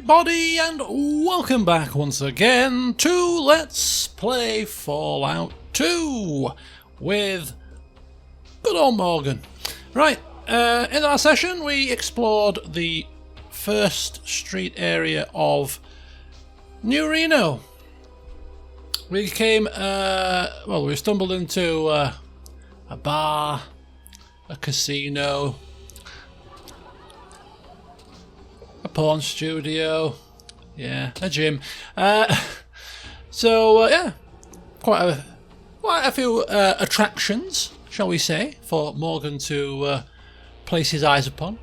everybody, and welcome back once again to Let's Play Fallout 2 with good old Morgan. Right, in our session we explored the first street area of New Reno. We came, we stumbled into a bar, a casino, a porn studio, yeah, a gym. Yeah, quite a few attractions, shall we say, for Morgan to place his eyes upon.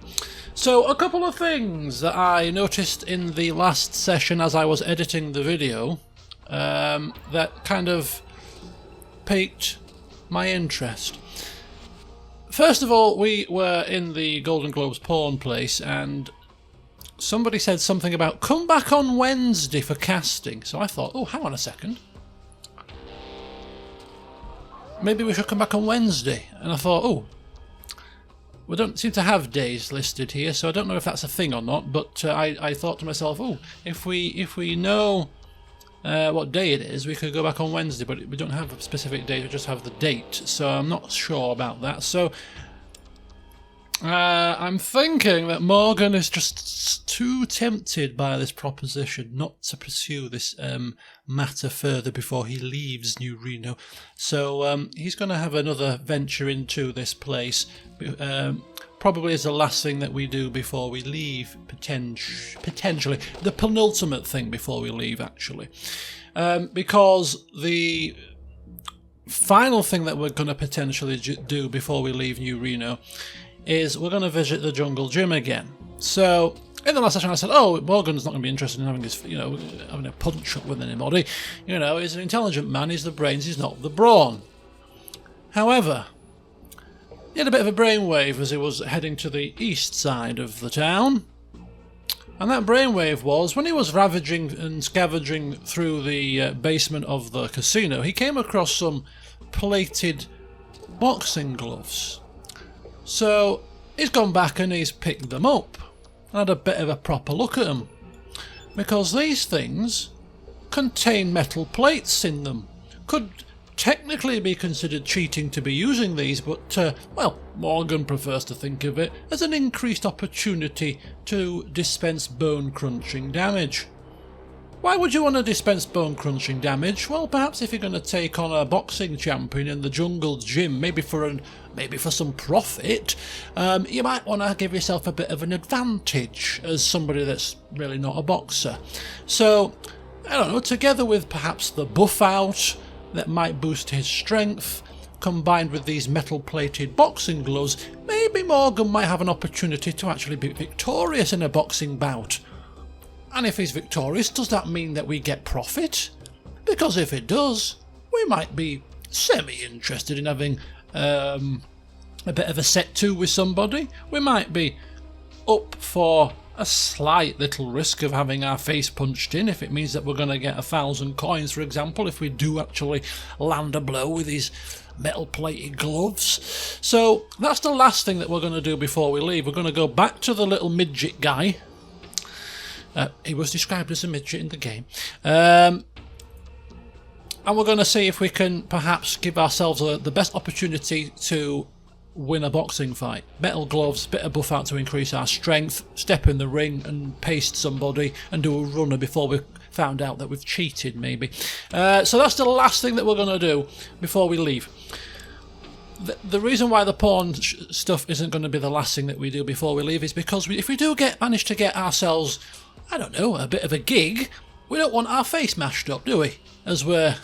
So a couple of things that I noticed in the last session as I was editing the video that kind of piqued my interest. First of all, we were in the Golden Globes porn place and somebody said something about come back on Wednesday for casting. So I thought, oh, hang on a second. Maybe we should come back on Wednesday. And I thought, oh, we don't seem to have days listed here, so I don't know if that's a thing or not. But I thought to myself, oh, if we know what day it is, we could go back on Wednesday. But we don't have a specific date, we just have the date. So I'm not sure about that. So I'm thinking that Morgan is just too tempted by this proposition not to pursue this matter further before he leaves New Reno. So he's going to have another venture into this place. Probably as the last thing that we do before we leave, potentially. The penultimate thing before we leave, actually. Because the final thing that we're going to potentially do before we leave New Reno is we're going to visit the jungle gym again. So in the last session I said, oh, Morgan's not going to be interested in having this, having a punch up with anybody. He's an intelligent man, he's the brains, he's not the brawn. However, he had a bit of a brainwave as he was heading to the east side of the town. And that brainwave was, when he was ravaging and scavenging through the basement of the casino, he came across some plated boxing gloves. So he's gone back and he's picked them up and had a bit of a proper look at them, because these things contain metal plates in them. Could technically be considered cheating to be using these, but Morgan prefers to think of it as an increased opportunity to dispense bone crunching damage. Why would you want to dispense bone crunching damage? Well, perhaps if you're going to take on a boxing champion in the jungle gym, maybe for some profit, you might want to give yourself a bit of an advantage as somebody that's really not a boxer. So, I don't know, together with perhaps the buff out that might boost his strength, combined with these metal-plated boxing gloves, maybe Morgan might have an opportunity to actually be victorious in a boxing bout. And if he's victorious, does that mean that we get profit? Because if it does, we might be semi-interested in having a bit of a set to with somebody. We might be up for a slight little risk of having our face punched in if it means that we're going to get 1,000 coins, for example, if we do actually land a blow with these metal-plated gloves. So that's the last thing that we're going to do before we leave. We're going to go back to the little midget guy. He was described as a midget in the game. And we're going to see if we can perhaps give ourselves the best opportunity to win a boxing fight. Metal gloves, bit of buff out to increase our strength, step in the ring and paste somebody and do a runner before we found out that we've cheated, maybe. So that's the last thing that we're going to do before we leave. The reason why the porn stuff isn't going to be the last thing that we do before we leave is because if we do manage to get ourselves, I don't know, a bit of a gig, we don't want our face mashed up, do we? As we're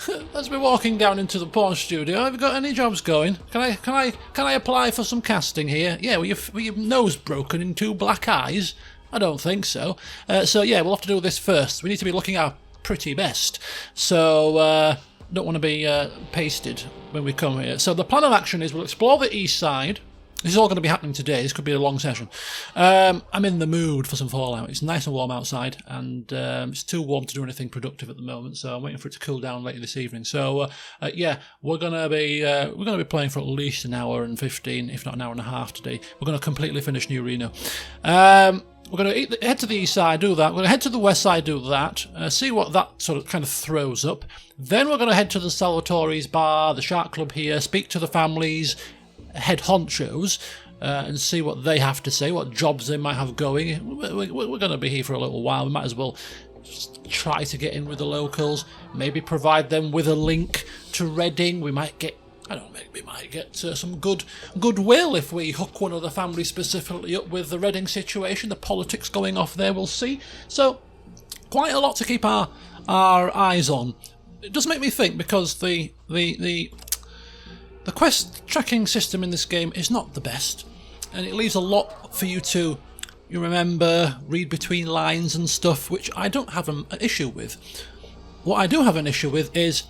walking down into the porn studio. Have you got any jobs going? Can I apply for some casting here? Yeah, with your nose broken in 2 black eyes? I don't think so. So yeah, we'll have to do this first. We need to be looking our pretty best. So don't want to be pasted when we come here. So the plan of action is we'll explore the east side. This is all going to be happening today. This could be a long session. I'm in the mood for some Fallout. It's nice and warm outside, and it's too warm to do anything productive at the moment. So I'm waiting for it to cool down later this evening. So yeah, we're going to be playing for at least an hour and 15, if not an hour and a half today. We're going to completely finish New Reno. we're going to head to the east side, do that. We're going to head to the west side, do that. See what that sort of kind of throws up. Then we're going to head to the Salvatore's bar, the Shark Club here, speak to the families, head honchos, and see what they have to say, what jobs they might have going. We're going to be here for a little while. We might as well just try to get in with the locals, maybe provide them with a link to Reading. We might get, I don't know, maybe we might get some goodwill if we hook one of the families specifically up with the Reading situation, the politics going off there, we'll see. So, quite a lot to keep our eyes on. It does make me think, because the quest tracking system in this game is not the best, and it leaves a lot for you to, you remember, read between lines and stuff, which I don't have an issue with. What I do have an issue with is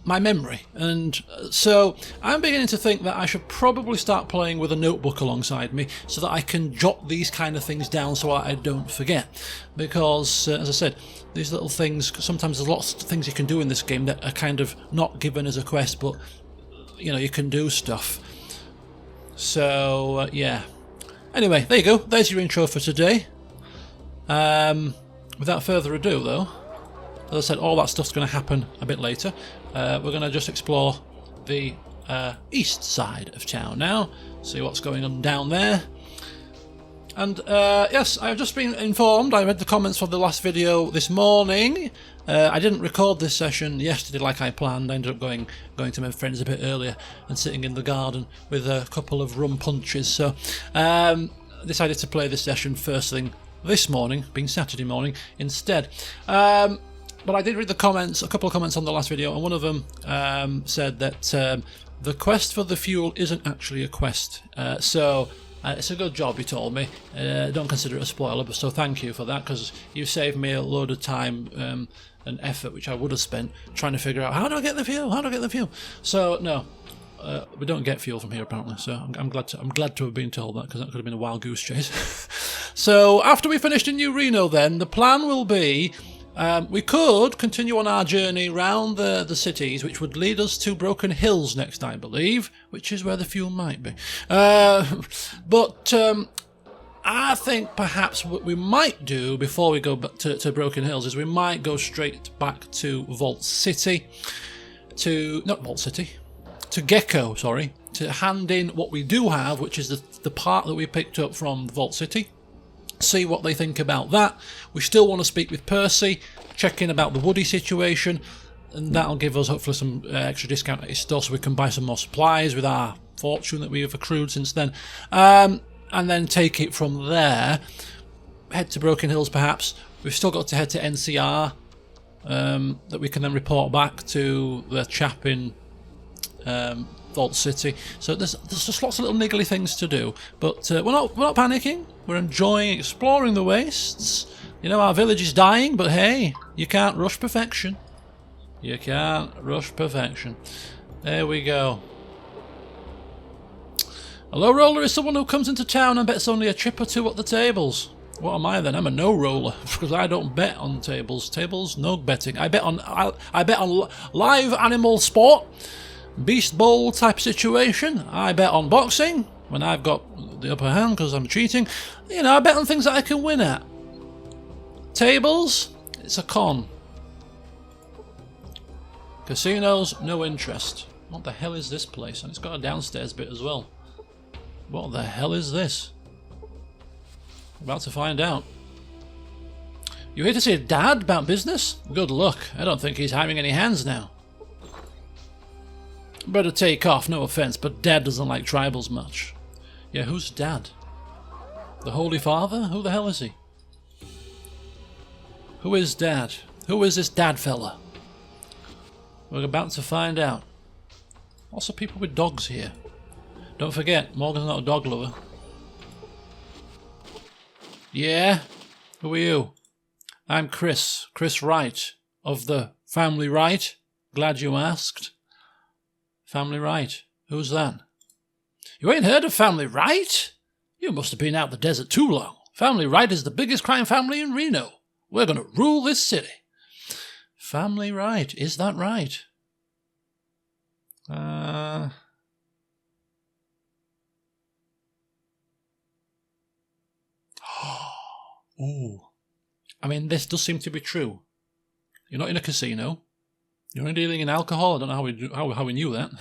my memory, and so I'm beginning to think that I should probably start playing with a notebook alongside me so that I can jot these kind of things down so I don't forget, because as I said, these little things, sometimes there's lots of things you can do in this game that are kind of not given as a quest, but you know, you can do stuff. So yeah, anyway, there you go, there's your intro for today. Without further ado though, as I said, all that stuff's going to happen a bit later. We're going to just explore the east side of town now, see what's going on down there. And yes, I've just been informed, I read the comments from the last video this morning. I didn't record this session yesterday like I planned. I ended up going to my friends a bit earlier and sitting in the garden with a couple of rum punches. So decided to play this session first thing this morning, being Saturday morning, instead. But I did read the comments, a couple of comments on the last video, and one of them said that the quest for the fuel isn't actually a quest. So it's a good job, you told me. Don't consider it a spoiler, but so thank you for that, because you saved me a load of time and effort, which I would have spent trying to figure out how do I get the fuel, how do I get the fuel. So no, we don't get fuel from here apparently. So I'm glad to have been told that, because that could have been a wild goose chase. So after we finished in New Reno, then the plan will be, we could continue on our journey round the cities, which would lead us to Broken Hills next, I believe, which is where the fuel might be. But I think perhaps what we might do before we go back to Broken Hills is we might go straight back to Vault City, to Gecko, sorry, to hand in what we do have, which is the part that we picked up from Vault City. See what they think about that. We still want to speak with Percy, check in about the Woody situation, and that'll give us hopefully some extra discount at his store so we can buy some more supplies with our fortune that we have accrued since then. And then take it from there. Head to Broken Hills perhaps. We've still got to head to NCR, that we can then report back to the chap in Vault City. So there's just lots of little niggly things to do, but we're not panicking. We're enjoying exploring the wastes. You know, our village is dying, but hey, you can't rush perfection. You can't rush perfection. There we go. A low roller is someone who comes into town and bets only a chip or two at the tables. What am I then? I'm a no roller because I don't bet on tables. Tables, no betting. I bet on live animal sport. Beast Bowl type situation. I bet on boxing when I've got the upper hand because I'm cheating. You know, I bet on things that I can win at. Tables, it's a con. Casinos, no interest. What the hell is this place? And it's got a downstairs bit as well. What the hell is this? About to find out. You here to see Dad about business? Good luck. I don't think he's hiring any hands now. Better take off, no offence, but Dad doesn't like tribals much. Yeah, who's Dad? The Holy Father? Who the hell is he? Who is Dad? Who is this Dad fella? We're about to find out. Also people with dogs here. Don't forget, Morgan's not a dog lover. Yeah? Who are you? I'm Chris Wright, of the Family Wright. Glad you asked. Family Wright. Who's that? You ain't heard of Family Wright? You must have been out the desert too long. Family Wright is the biggest crime family in Reno. We're going to rule this city. Family Wright. Is that right? Ooh. I mean, this does seem to be true. You're not in a casino. You're only dealing in alcohol. I don't know how we knew that.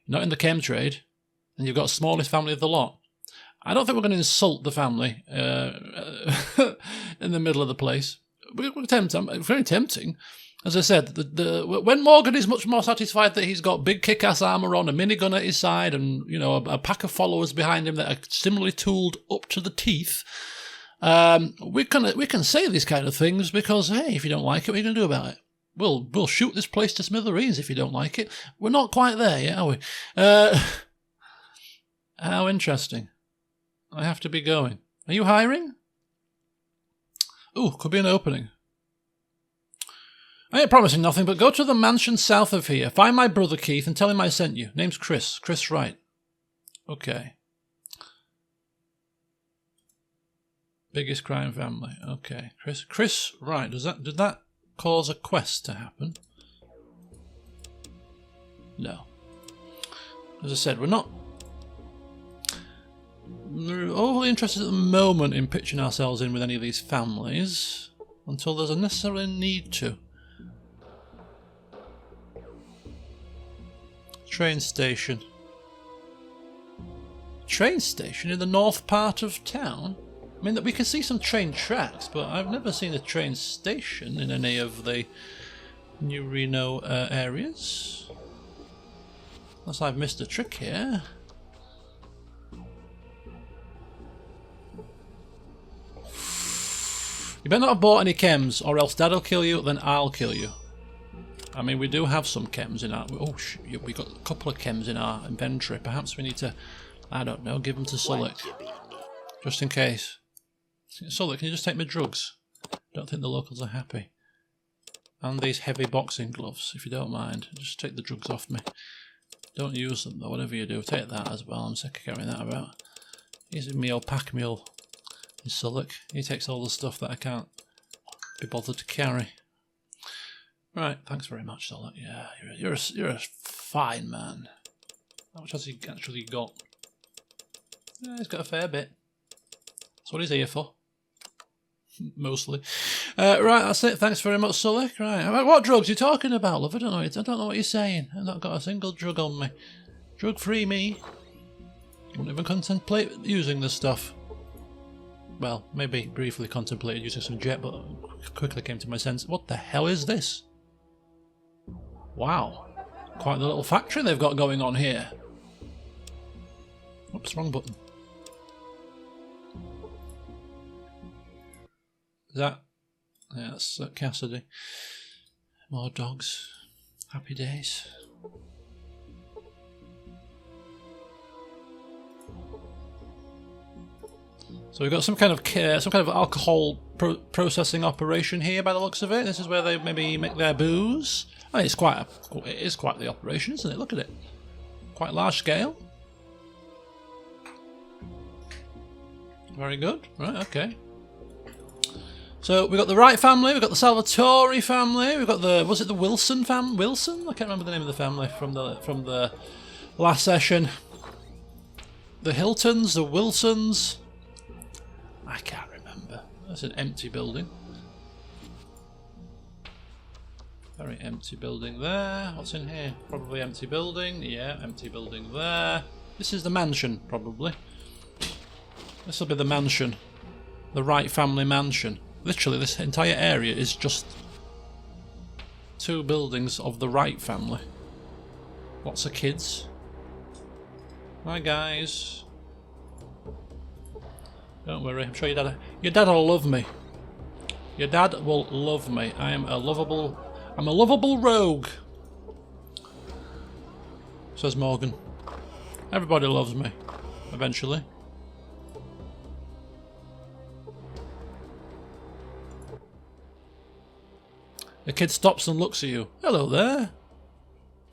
You're not in the chem trade. And you've got the smallest family of the lot. I don't think we're going to insult the family in the middle of the place. We're very tempting. As I said, when Morgan is much more satisfied that he's got big kick-ass armour on, a minigun at his side, and a pack of followers behind him that are similarly tooled up to the teeth, we can say these kind of things because, hey, if you don't like it, what are you going to do about it? We'll shoot this place to smithereens if you don't like it. We're not quite there yet, are we? How interesting. I have to be going. Are you hiring? Ooh, could be an opening. I ain't promising nothing, but go to the mansion south of here. Find my brother Keith and tell him I sent you. Name's Chris. Chris Wright. Okay. Biggest crime family. Okay. Chris Wright. Did that cause a quest to happen? No. As I said, we're not overly interested at the moment in pitching ourselves in with any of these families until there's a necessary need to. Train station. Train station in the north part of town? I mean, we can see some train tracks, but I've never seen a train station in any of the New Reno areas. Unless I've missed a trick here. You better not have bought any chems, or else Dad'll kill you, then I'll kill you. I mean, we do have some chems in our... Oh, we got a couple of chems in our inventory. Perhaps we need to, I don't know, give them to Sulik. Just in case. Sulik, can you just take my drugs? Don't think the locals are happy. And these heavy boxing gloves, if you don't mind. Just take the drugs off me. Don't use them, though. Whatever you do, take that as well. I'm sick of carrying that about. Here's a meal, pack mule. Sulik. He takes all the stuff that I can't be bothered to carry. Right, thanks very much, Sulik. Yeah, you're a fine man. How much has he actually got? Yeah, he's got a fair bit. That's what he's here for. Mostly. Right, that's it. Thanks very much, Sulik. Right, what drugs are you talking about, love? I don't know what you're saying. I've not got a single drug on me. Drug-free me. Wouldn't even contemplate using this stuff. Well, maybe briefly contemplated using some jet, but quickly came to my sense. What the hell is this? Wow. Quite the little factory they've got going on here. Oops, wrong button. Is that... Yeah, that's Cassidy. More dogs. Happy days. So we've got some kind of alcohol processing operation here, by the looks of it. This is where they maybe make their booze. I mean, it is quite the operation, isn't it? Look at it, quite large scale. Very good. Right, okay. So we've got the Wright family, we've got the Salvatore family, we've got the the Wilson family? Wilson? I can't remember the name of the family from the last session. The Hiltons, the Wilsons. I can't remember. That's an empty building. Very empty building there. What's in here? Probably empty building. Yeah, empty building there. This is the mansion, probably. This will be the mansion. The Wright family mansion. Literally, this entire area is just 2 buildings of the Wright family. Lots of kids. Hi, guys. Don't worry, I'm sure your dad will love me. Your dad will love me. I'm a lovable rogue. Says Morgan. Everybody loves me. Eventually. The kid stops and looks at you. Hello there.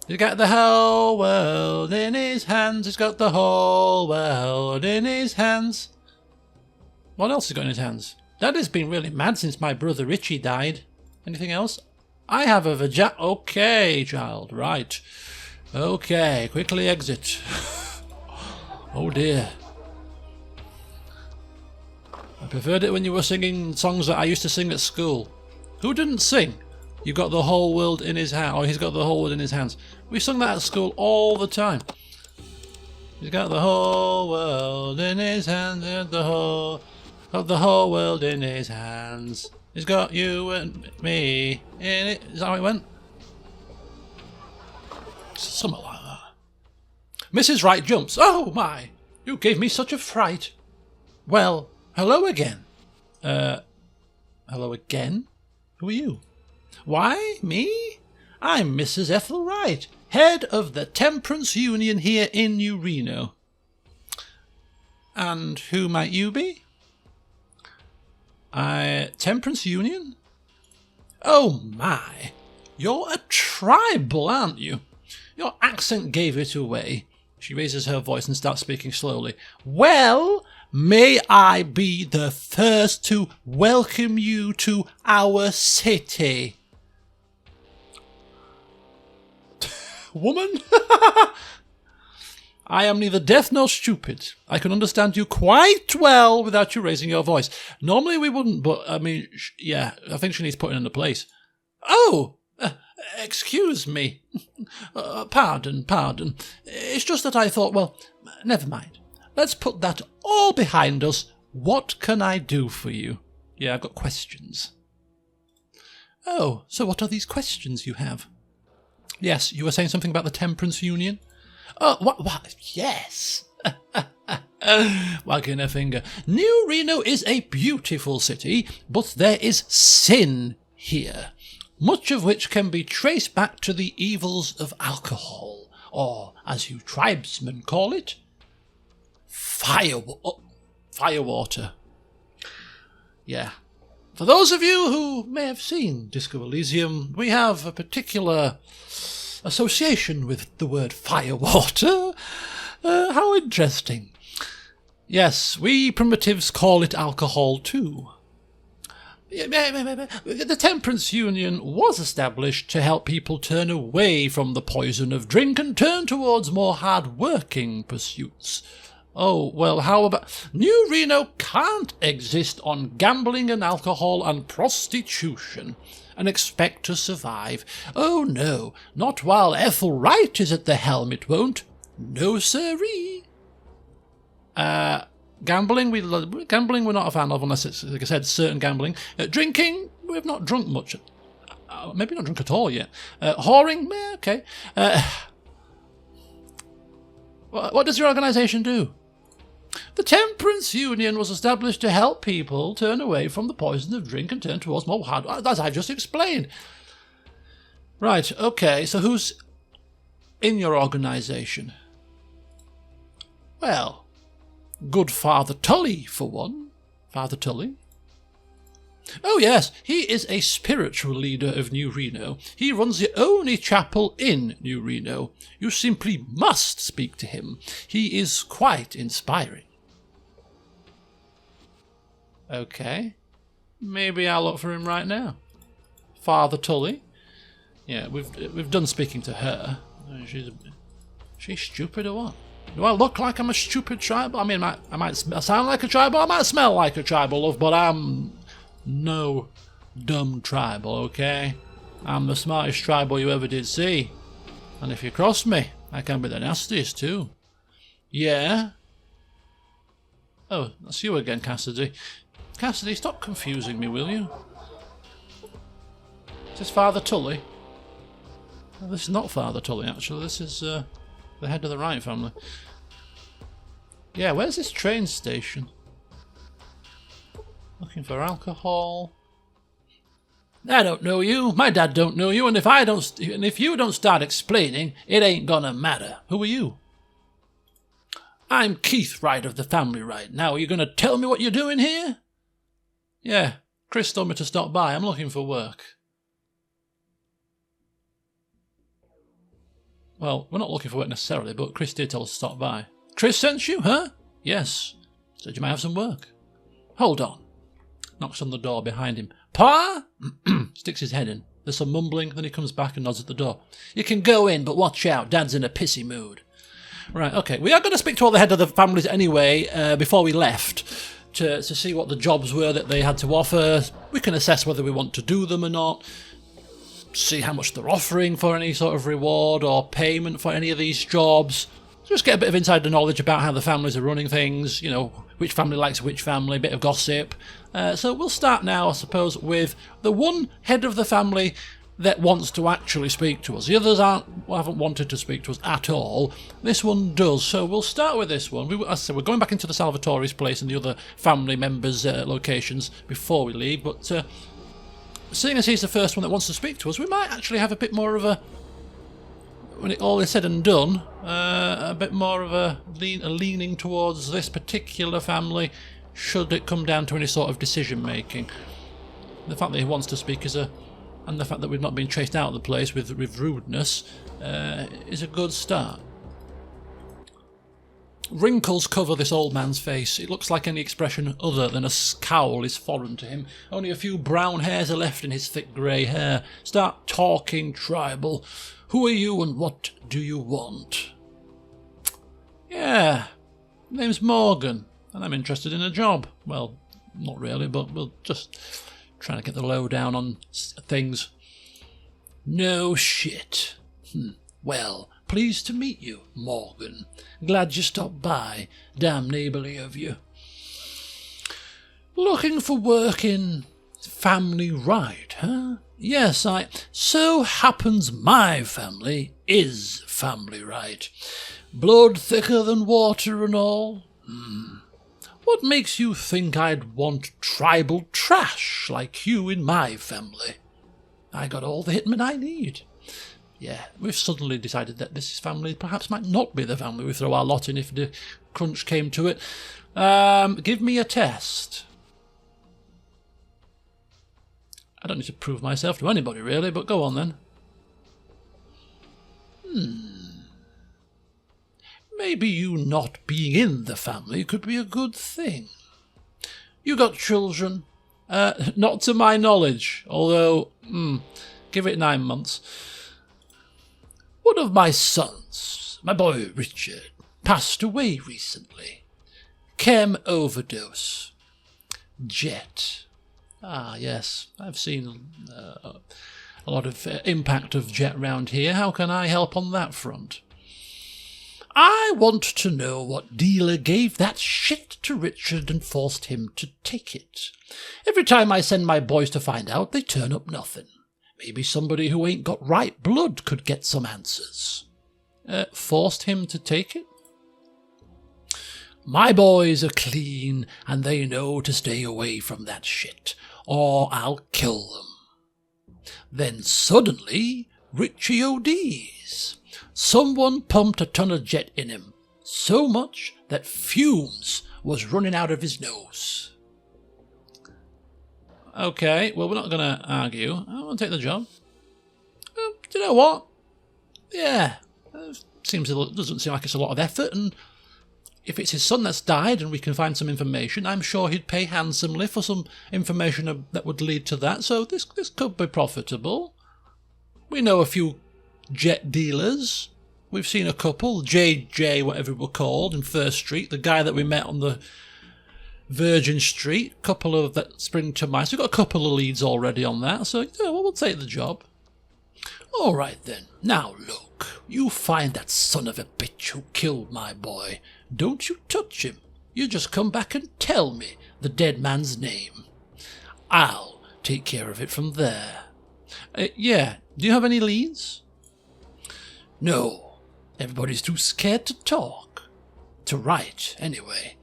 He's got the whole world in his hands. He's got the whole world in his hands. What else has he got in his hands? Daddy's been really mad since my brother Richie died. Anything else? I have a vagina. Okay, child. Right. Okay. Quickly exit. Oh dear. I preferred it when you were singing songs that I used to sing at school. Who didn't sing? You got the whole world in his hand, or he's got the whole world in his hands. We sung that at school all the time. He's got the whole world in his hands, the whole world in his hands. He's got you and me in it. Is that how it went? Something like that. Mrs. Wright jumps. Oh my! You gave me such a fright. Well, hello again. Hello again? Who are you? Why, me? I'm Mrs. Ethel Wright, head of the Temperance Union here in New Reno. And who might you be? Temperance Union? Oh my, you're a tribal, aren't you? Your accent gave it away. She raises her voice and starts speaking slowly. Well, may I be the first to welcome you to our city. Woman? I am neither deaf nor stupid. I can understand you quite well without you raising your voice. Normally we wouldn't, but I mean, yeah, I think she needs putting into place. Oh, excuse me. Pardon. It's just that I thought, well, never mind. Let's put that all behind us. What can I do for you? Yeah, I've got questions. Oh, so what are these questions you have? Yes, you were saying something about the Temperance Union? Oh, what? Yes. Wagging her finger. New Reno is a beautiful city, but there is sin here, much of which can be traced back to the evils of alcohol, or, as you tribesmen call it, firewater. Yeah. For those of you who may have seen Disco Elysium, we have a particular association with the word firewater. How interesting. Yes, we primitives call it alcohol too. The Temperance Union was established to help people turn away from the poison of drink and turn towards more hard-working pursuits. Oh, well, how about... New Reno can't exist on gambling and alcohol and prostitution and expect to survive. Oh, no, not while Ethel Wright is at the helm, it won't. No, sirree. Gambling we're not a fan of unless it's, like I said, certain gambling. Drinking, we've not drunk much. Maybe not drunk at all yet. Whoring, okay. What does your organisation do? The Temperance Union was established to help people turn away from the poison of drink and turn towards more hard, as I just explained. Right, okay, so who's in your organisation? Well, good Father Tully, for one. Father Tully? Oh yes, he is a spiritual leader of New Reno. He runs the only chapel in New Reno. You simply must speak to him. He is quite inspiring. Okay. Maybe I'll look for him right now. Father Tully? Yeah, we've done speaking to her. She's stupid or what? Do I look like I'm a stupid tribal? I mean, I might sound like a tribal, I might smell like a tribal, love, but I'm no dumb tribal, okay? I'm the smartest tribal you ever did see. And if you cross me, I can be the nastiest too. Yeah? Oh, that's you again, Cassidy. Cassidy, stop confusing me, will you? Is this Father Tully? No, this is not Father Tully, actually. This is the head of the Wright family. Yeah, where's this train station? Looking for alcohol. I don't know you. My dad don't know you, and if you don't start explaining, it ain't gonna matter. Who are you? I'm Keith Wright of the family Wright. Now, are you gonna tell me what you're doing here? Yeah, Chris told me to stop by. I'm looking for work. Well, we're not looking for work necessarily, but Chris did tell us to stop by. Chris sent you, huh? Yes. Said you might have some work. Hold on. Knocks on the door behind him. Pa? Sticks his head in. There's some mumbling, then he comes back and nods at the door. You can go in, but watch out. Dad's in a pissy mood. Right, okay. We are going to speak to all the head of the families anyway, before we left, to see what the jobs were that they had to offer. We can assess whether we want to do them or not. See how much they're offering for any sort of reward or payment for any of these jobs. Just get a bit of insider knowledge about how the families are running things, you know, which family likes which family, a bit of gossip. So we'll start now, I suppose, with the one head of the family that wants to actually speak to us. The others haven't wanted to speak to us at all. This one does, so we'll start with this one. As I said, we're going back into the Salvatore's place and the other family members' locations before we leave, but seeing as he's the first one that wants to speak to us, we might actually have a bit more of a, when it all is said and done, a bit more of a leaning towards this particular family, should it come down to any sort of decision making. The fact that he wants to speak and the fact that we've not been chased out of the place with rudeness is a good start. Wrinkles cover this old man's face. It looks like any expression other than a scowl is foreign to him. Only a few brown hairs are left in his thick grey hair. Start talking, tribal. Who are you and what do you want? Yeah, name's Morgan, and I'm interested in a job. Well, not really, but we'll just trying to get the lowdown on things. No shit. Well, pleased to meet you, Morgan. Glad you stopped by. Damn neighbourly of you. Looking for work in family right, huh? Yes, so happens my family is family right. Blood thicker than water and all. What makes you think I'd want tribal trash like you in my family? I got all the hitmen I need. Yeah, we've suddenly decided that this family perhaps might not be the family we throw our lot in if the crunch came to it. Give me a test. I don't need to prove myself to anybody, really, but go on then. Maybe you not being in the family could be a good thing. You got children? Not to my knowledge, although, give it 9 months. One of my sons, my boy Richard, passed away recently. Chem overdose. Jet. Ah, yes, I've seen a lot of impact of jet round here. How can I help on that front? I want to know what dealer gave that shit to Richard and forced him to take it. Every time I send my boys to find out, they turn up nothing. Maybe somebody who ain't got right blood could get some answers. Forced him to take it? My boys are clean, and they know to stay away from that shit, or I'll kill them. Then suddenly, Richie ODs. Someone pumped a ton of jet in him, so much that fumes was running out of his nose. Okay, well, we're not going to argue. I want to take the job. Do you know what? Yeah, doesn't seem like it's a lot of effort, and if it's his son that's died and we can find some information, I'm sure he'd pay handsomely for some information that would lead to that, so this could be profitable. We know a few jet dealers. We've seen a couple, JJ, whatever it were called, in First Street, the guy that we met on the Virgin Street, couple of that spring to mind. So we've got a couple of leads already on that, so yeah, well, we'll take the job. All right then, now look, you find that son of a bitch who killed my boy. Don't you touch him. You just come back and tell me the dead man's name. I'll take care of it from there. Yeah, do you have any leads? No, everybody's too scared to talk. To write, anyway.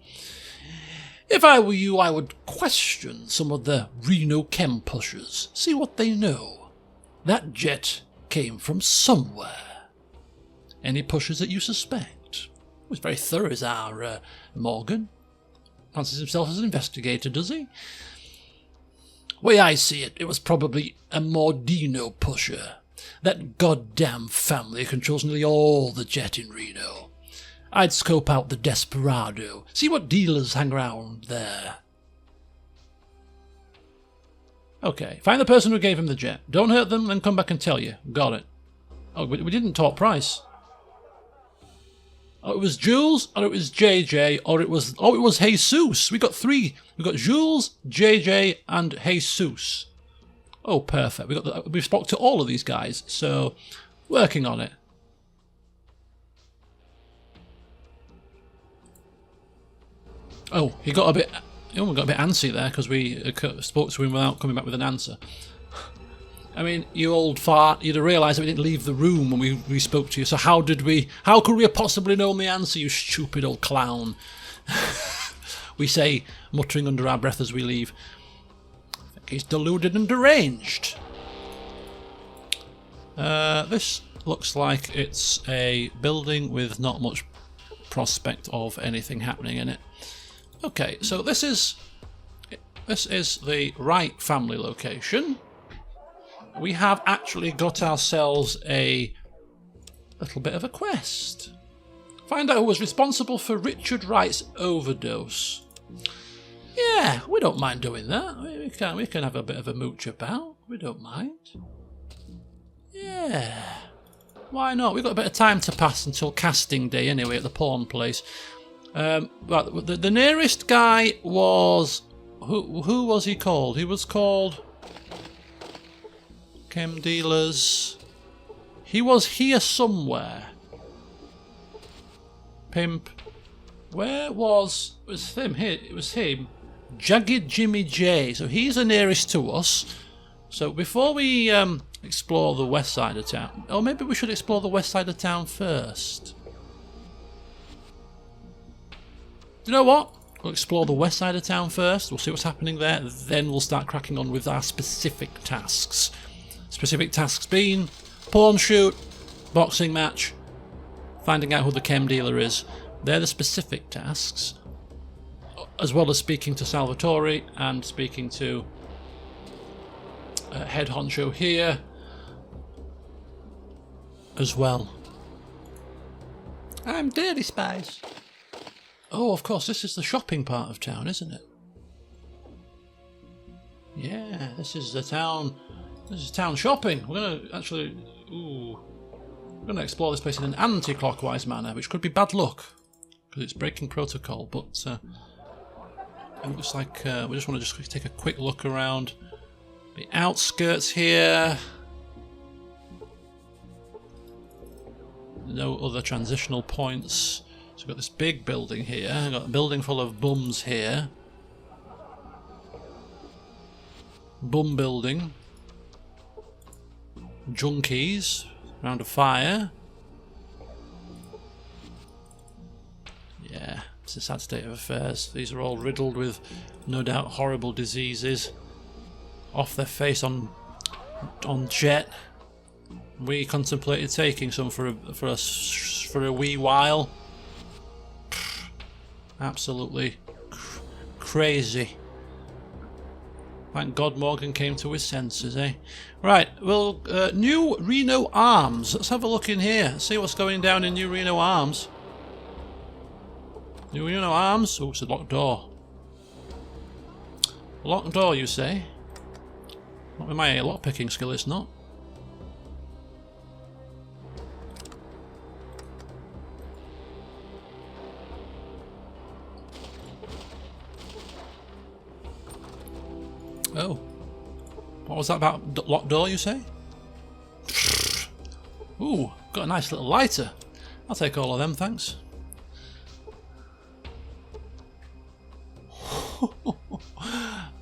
If I were you, I would question some of the Reno chem pushers, see what they know. That jet came from somewhere. Any pushers that you suspect? He's very thorough, is our Morgan. Fancies himself as an investigator, does he? Way I see it, it was probably a Mordino pusher. That goddamn family controls nearly all the jet in Reno. I'd scope out the Desperado, see what dealers hang around there. Okay, find the person who gave him the jet. Don't hurt them, then come back and tell you. Got it. Oh, we didn't talk price. Or it was Jules, or it was JJ, or it was Jesus. We got 3. We got Jules, JJ, and Jesus. Oh, perfect. We spoke to all of these guys, so working on it. Oh, he got a bit antsy there because we spoke to him without coming back with an answer. I mean, you old fart, you'd have realised that we didn't leave the room when we spoke to you, so how could we have possibly known the answer, you stupid old clown? We say, muttering under our breath as we leave. I think he's deluded and deranged. This looks like it's a building with not much prospect of anything happening in it. Okay, so this is the Wright family location. We have actually got ourselves a little bit of a quest. Find out who was responsible for Richard Wright's overdose. Yeah, we don't mind doing that. We can have a bit of a mooch about. We don't mind. Yeah. Why not? We've got a bit of time to pass until casting day anyway at the pawn place. But the nearest guy was... Who was he called? He was called... Chem dealers. He was here somewhere. Pimp. Where was... It was him. Here, it was him. Jagged Jimmy J. So he's the nearest to us. So before we explore the west side of town... Or maybe we should explore the west side of town first. You know what? We'll explore the west side of town first. We'll see what's happening there. Then we'll start cracking on with our specific tasks. Specific tasks being pawn shoot, boxing match, finding out who the chem dealer is. They're the specific tasks. As well as speaking to Salvatore and speaking to head honcho here as well. I'm Dirty Spies. Oh, of course, this is the shopping part of town, isn't it? Yeah, this is the town. This is town shopping. We're going to actually... Ooh. We're going to explore this place in an anti-clockwise manner, which could be bad luck, because it's breaking protocol, but it looks like we just want to just take a quick look around the outskirts here. No other transitional points. So we've got this big building here. We've got a building full of bums here. Bum building. Junkies around a fire. Yeah, it's a sad state of affairs. These are all riddled with no doubt horrible diseases. Off their face on jet. We contemplated taking some for a wee while. Absolutely crazy. Thank God Morgan came to his senses, eh? Right, well, New Reno Arms. Let's have a look in here. See what's going down in New Reno Arms. New Reno Arms. Oh, it's a locked door. Locked door, you say? Not with my lockpicking skill, it's not. Oh. What was that about? Locked door, you say? Ooh, got a nice little lighter. I'll take all of them, thanks.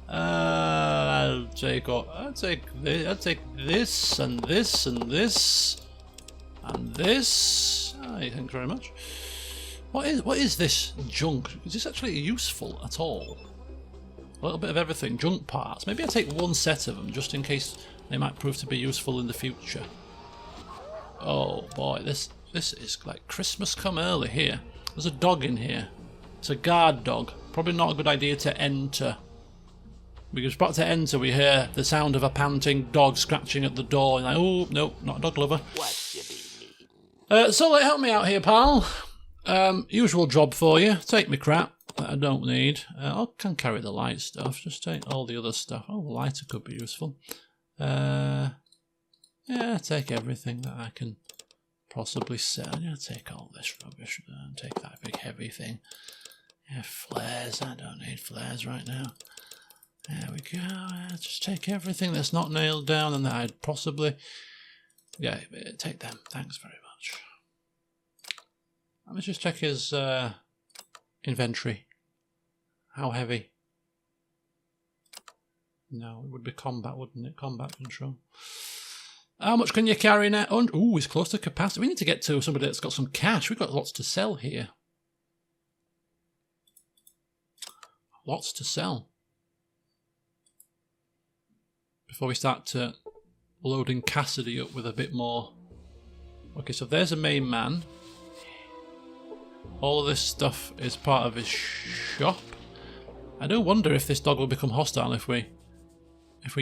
I'll take this and this and this and this. Oh, thanks very much. What is this junk? Is this actually useful at all? A little bit of everything, junk parts. Maybe I'll take one set of them just in case they might prove to be useful in the future. Oh boy, this is like Christmas come early here. There's a dog in here. It's a guard dog. Probably not a good idea to enter. We were about to enter, we hear the sound of a panting dog scratching at the door. And like, oh, no, not a dog lover. So help me out here, pal. Usual job for you. Take me crap that I don't need. I can carry the light stuff. Just take all the other stuff. Oh, the lighter could be useful. Yeah, take everything that I can possibly sell. Yeah, take all this rubbish and take that big heavy thing. Yeah, flares. I don't need flares right now. There we go. Just take everything that's not nailed down and that I'd possibly... Yeah, take them. Thanks very much. Let me just check his inventory. How heavy? No, it would be combat, wouldn't it? Combat control. How much can you carry now? Oh, he's close to capacity. We need to get to somebody that's got some cash. We've got lots to sell here. Lots to sell. Before we start loading Cassidy up with a bit more. Okay, so there's a main man. All of this stuff is part of his shop. I do wonder if this dog will become hostile if we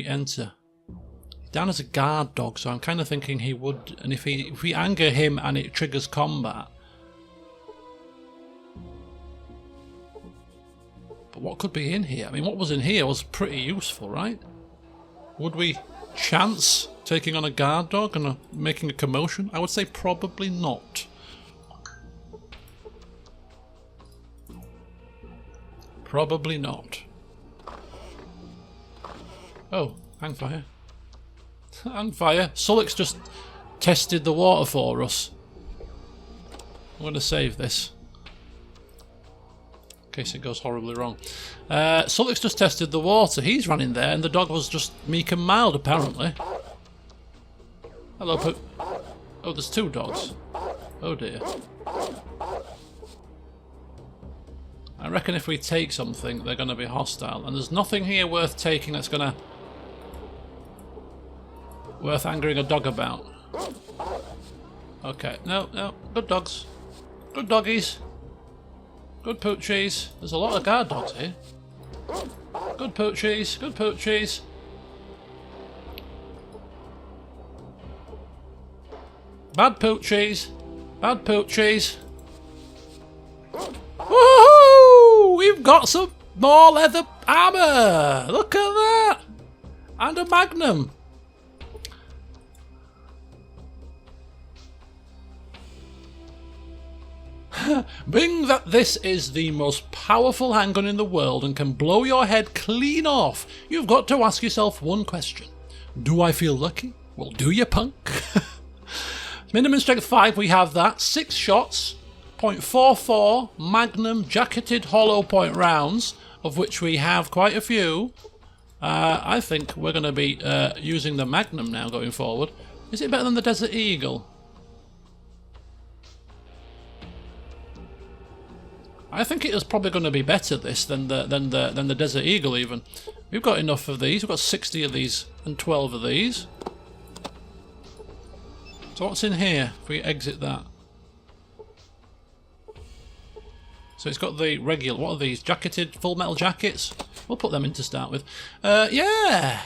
enter. He's down as a guard dog, so I'm kind of thinking he would. And if we anger him and it triggers combat. But what could be in here? I mean, what was in here was pretty useful, right? Would we chance taking on a guard dog and making a commotion? I would say probably not. Probably not. Oh, hang fire. Hang fire. Sullick's just tested the water for us. I'm going to save this. In case it goes horribly wrong. Sullick's just tested the water. He's running there and the dog was just meek and mild apparently. Hello, Poop. Oh, there's two dogs. Oh dear. I reckon if we take something, they're going to be hostile. And there's nothing here worth taking that's going to... worth angering a dog about. Okay, no. Good dogs. Good doggies. Good poochies. There's a lot of guard dogs here. Good poochies. Good poochies. Bad poochies. Bad poochies. Woohoo! We've got some more leather armour! Look at that! And a magnum. Being that this is the most powerful handgun in the world and can blow your head clean off, you've got to ask yourself one question. Do I feel lucky? Well, do you, punk? Minimum strength 5, we have that. 6 shots. .44 Magnum jacketed hollow point rounds, of which we have quite a few. I think we're going to be using the Magnum now going forward. Is it better than the Desert Eagle? I think it is probably going to be better this than the Desert Eagle even. We've got enough of these. We've got 60 of these and 12 of these. So what's in here if we exit that? So it's got the regular, what are these? Jacketed full metal jackets? We'll put them in to start with. Yeah!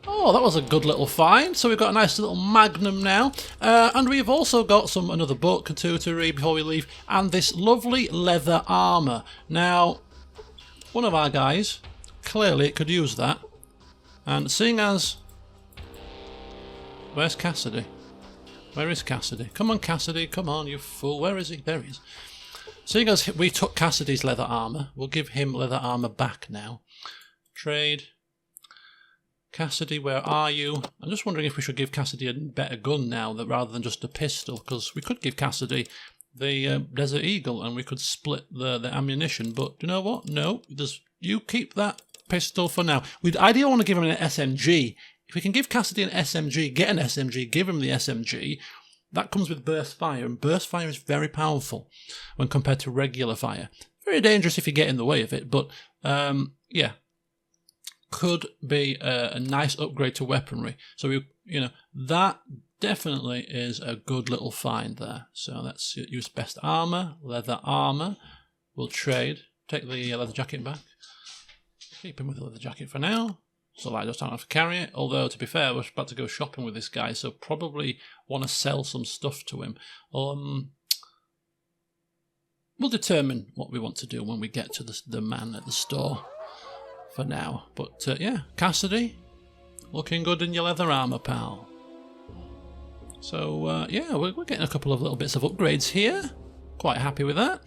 Oh, that was a good little find. So we've got a nice little Magnum now. And we've also got another book or two to read before we leave. And this lovely leather armour. Now, one of our guys, clearly could use that. And seeing as... Where's Cassidy? Where is Cassidy? Come on, Cassidy. Come on, you fool. Where is he? There he is. Seeing as we took Cassidy's leather armour, we'll give him leather armour back now. Trade. Cassidy, where are you? I'm just wondering if we should give Cassidy a better gun now rather than just a pistol, because we could give Cassidy the Desert Eagle and we could split the ammunition, but do you know what? No, you keep that pistol for now. We'd ideally want to give him an SMG. If we can give Cassidy an SMG, get an SMG, give him the SMG, that comes with burst fire, and burst fire is very powerful when compared to regular fire. Very dangerous if you get in the way of it, but yeah, could be a nice upgrade to weaponry. So that definitely is a good little find there. So let's use best armor, leather armor. We'll trade. Take the leather jacket back. Keep him with the leather jacket for now. So I just don't have to carry it. Although, to be fair, we're about to go shopping with this guy, so probably want to sell some stuff to him. We'll determine what we want to do when we get to the man at the store for now. But yeah, Cassidy, looking good in your leather armour, pal. So, yeah, we're getting a couple of little bits of upgrades here. Quite happy with that.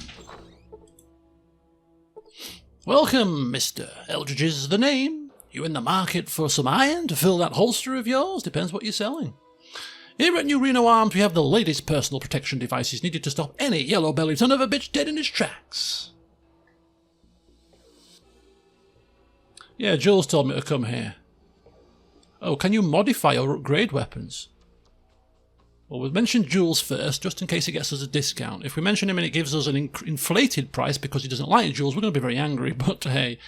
Welcome, Mr. Eldridge is the name. You in the market for some iron to fill that holster of yours? Depends what you're selling. Here at New Reno Arms, we have the latest personal protection devices needed to stop any yellow-bellied son of a bitch dead in his tracks. Yeah, Jules told me to come here. Oh, can you modify or upgrade weapons? Well, we'll mention Jules first, just in case it gets us a discount. If we mention him and it gives us an inflated price because he doesn't like Jules, we're going to be very angry, but hey.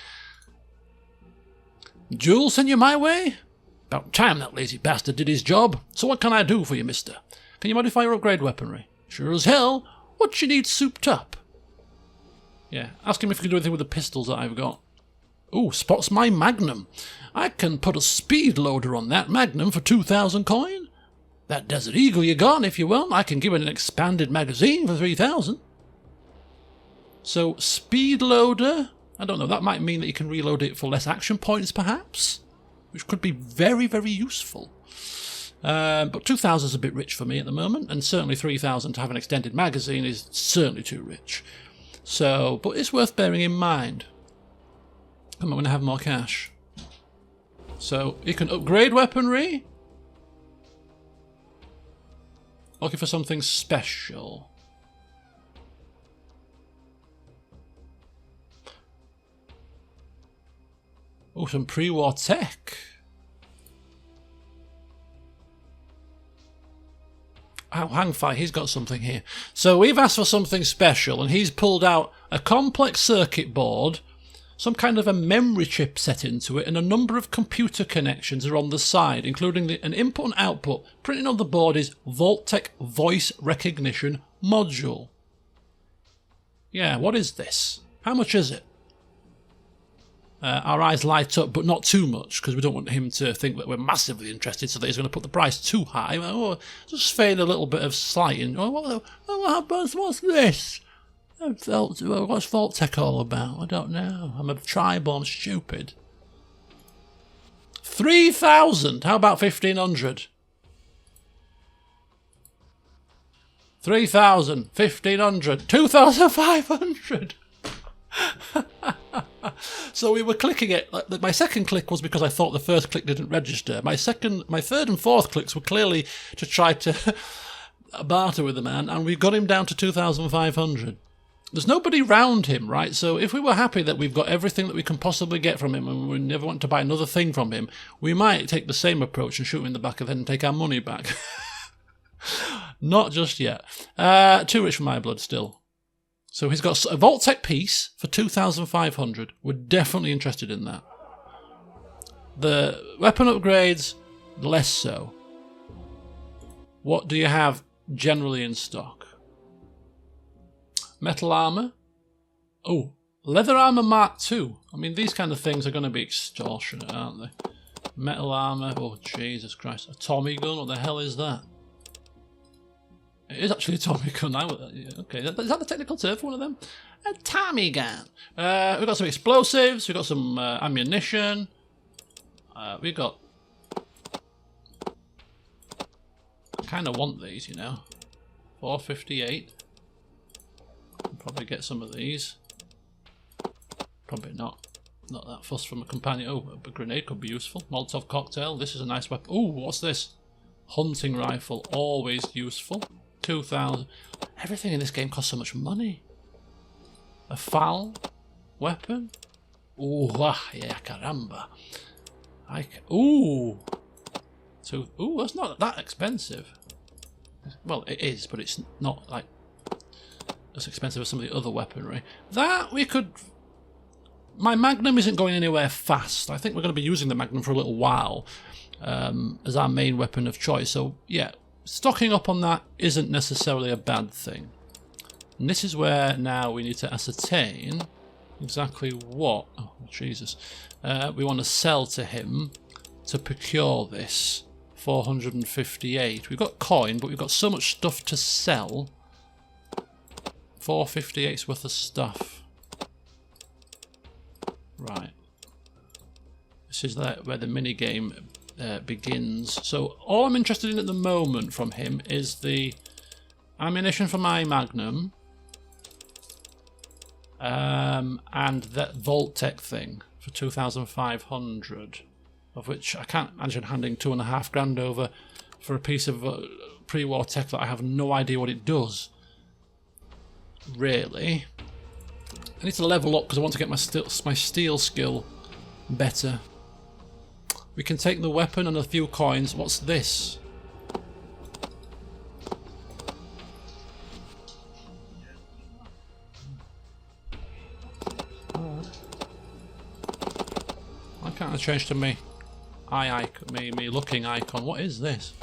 Jules sent you my way? About time that lazy bastard did his job. So what can I do for you, mister? Can you modify or upgrade weaponry? Sure as hell. What you need souped up? Yeah, ask him if he can do anything with the pistols that I've got. Ooh, spots my Magnum. I can put a speed loader on that Magnum for 2,000 coin. That Desert Eagle you got, if you will, I can give it an expanded magazine for 3,000. So, speed loader, I don't know, that might mean that you can reload it for less action points, perhaps? Which could be very, very useful. But 2,000 is a bit rich for me at the moment, and certainly 3,000 to have an extended magazine is certainly too rich. So, but it's worth bearing in mind. Come on, we're going to have more cash. So, you can upgrade weaponry. Looking for something special. Oh, some pre-war tech. Oh, Hangfi, he's got something here. So we've asked for something special, and he's pulled out a complex circuit board, some kind of a memory chip set into it, and a number of computer connections are on the side, including an input and output. Printed on the board is Vault-Tec Voice Recognition Module. Yeah, what is this? How much is it? Our eyes light up, but not too much, because we don't want him to think that we're massively interested, so that he's going to put the price too high. Oh, just fade a little bit of slighting. Oh, what's this? What's Vault-Tec all about? I don't know. I'm a tribal, I'm stupid. 3,000! How about 1,500? 3,000, 1,500, 2,500! So we were clicking it. My second click was because I thought the first click didn't register. My third and fourth clicks were clearly to try to barter with the man, and we got him down to 2,500. There's nobody round him, right? So if we were happy that we've got everything that we can possibly get from him and we never want to buy another thing from him, we might take the same approach and shoot him in the back of the head and take our money back. Not just yet. Too rich for my blood still. So he's got a Vault-Tec piece for 2,500. We're definitely interested in that. The weapon upgrades, less so. What do you have generally in stock? Metal armor. Oh, leather armor Mark II. I mean, these kind of things are going to be extortionate, aren't they? Metal armor. Oh, Jesus Christ. A Tommy gun? What the hell is that? It is actually a Tommy gun. Okay, is that the technical term for one of them? A Tommy gun. We've got some explosives. We've got some ammunition. We've got... I kind of want these, you know. 458. Probably get some of these. Probably not. Not that fussed from a companion. Oh, a grenade could be useful. Molotov cocktail. This is a nice weapon. Oh, what's this? Hunting rifle. Always useful. 2,000. Everything in this game costs so much money. A foul weapon. Ooh, yeah, caramba. Ooh. Ooh, that's not that expensive. Well, it is, but it's not like as expensive as some of the other weaponry. That we could... My Magnum isn't going anywhere fast. I think we're going to be using the Magnum for a little while as our main weapon of choice. So, yeah, stocking up on that isn't necessarily a bad thing. And this is where now we need to ascertain exactly what... Oh, Jesus. We want to sell to him to procure this. 458. We've got coin, but we've got so much stuff to sell. 458's worth of stuff. Right. This is where the mini game begins. So all I'm interested in at the moment from him is the ammunition for my Magnum and that Vault-Tec thing for 2,500, of which I can't imagine handing 2.5 grand over for a piece of pre-war tech that I have no idea what it does. Really, I need to level up because I want to get my steel skill better. We can take the weapon and a few coins. What's this? Why can't I change to me looking icon? What is this?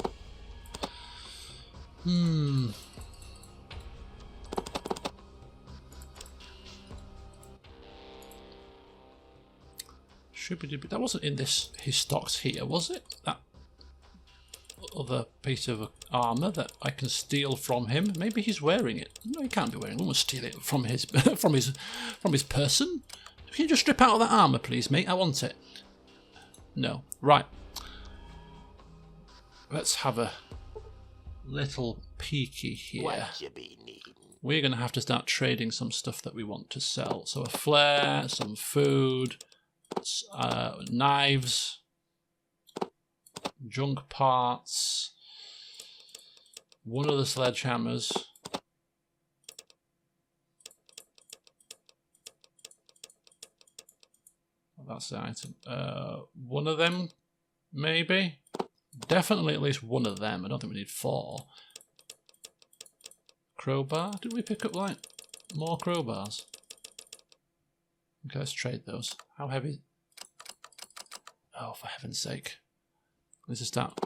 That wasn't in his stocks here, was it? That other piece of armour that I can steal from him. Maybe he's wearing it. No, he can't be wearing it. We won't steal it from his from his person. Can you just strip out of that armour, please, mate? I want it. No. Right. Let's have a little peeky here. What you be needing? We're going to have to start trading some stuff that we want to sell. So a flare, some food, knives, junk parts, one of the sledgehammers, that's the item. One of them, maybe. Definitely at least one of them. I don't think we need 4. Crowbar. Did we pick up like more crowbars? Okay, let's trade those. How heavy? Oh, for heaven's sake. Let's just start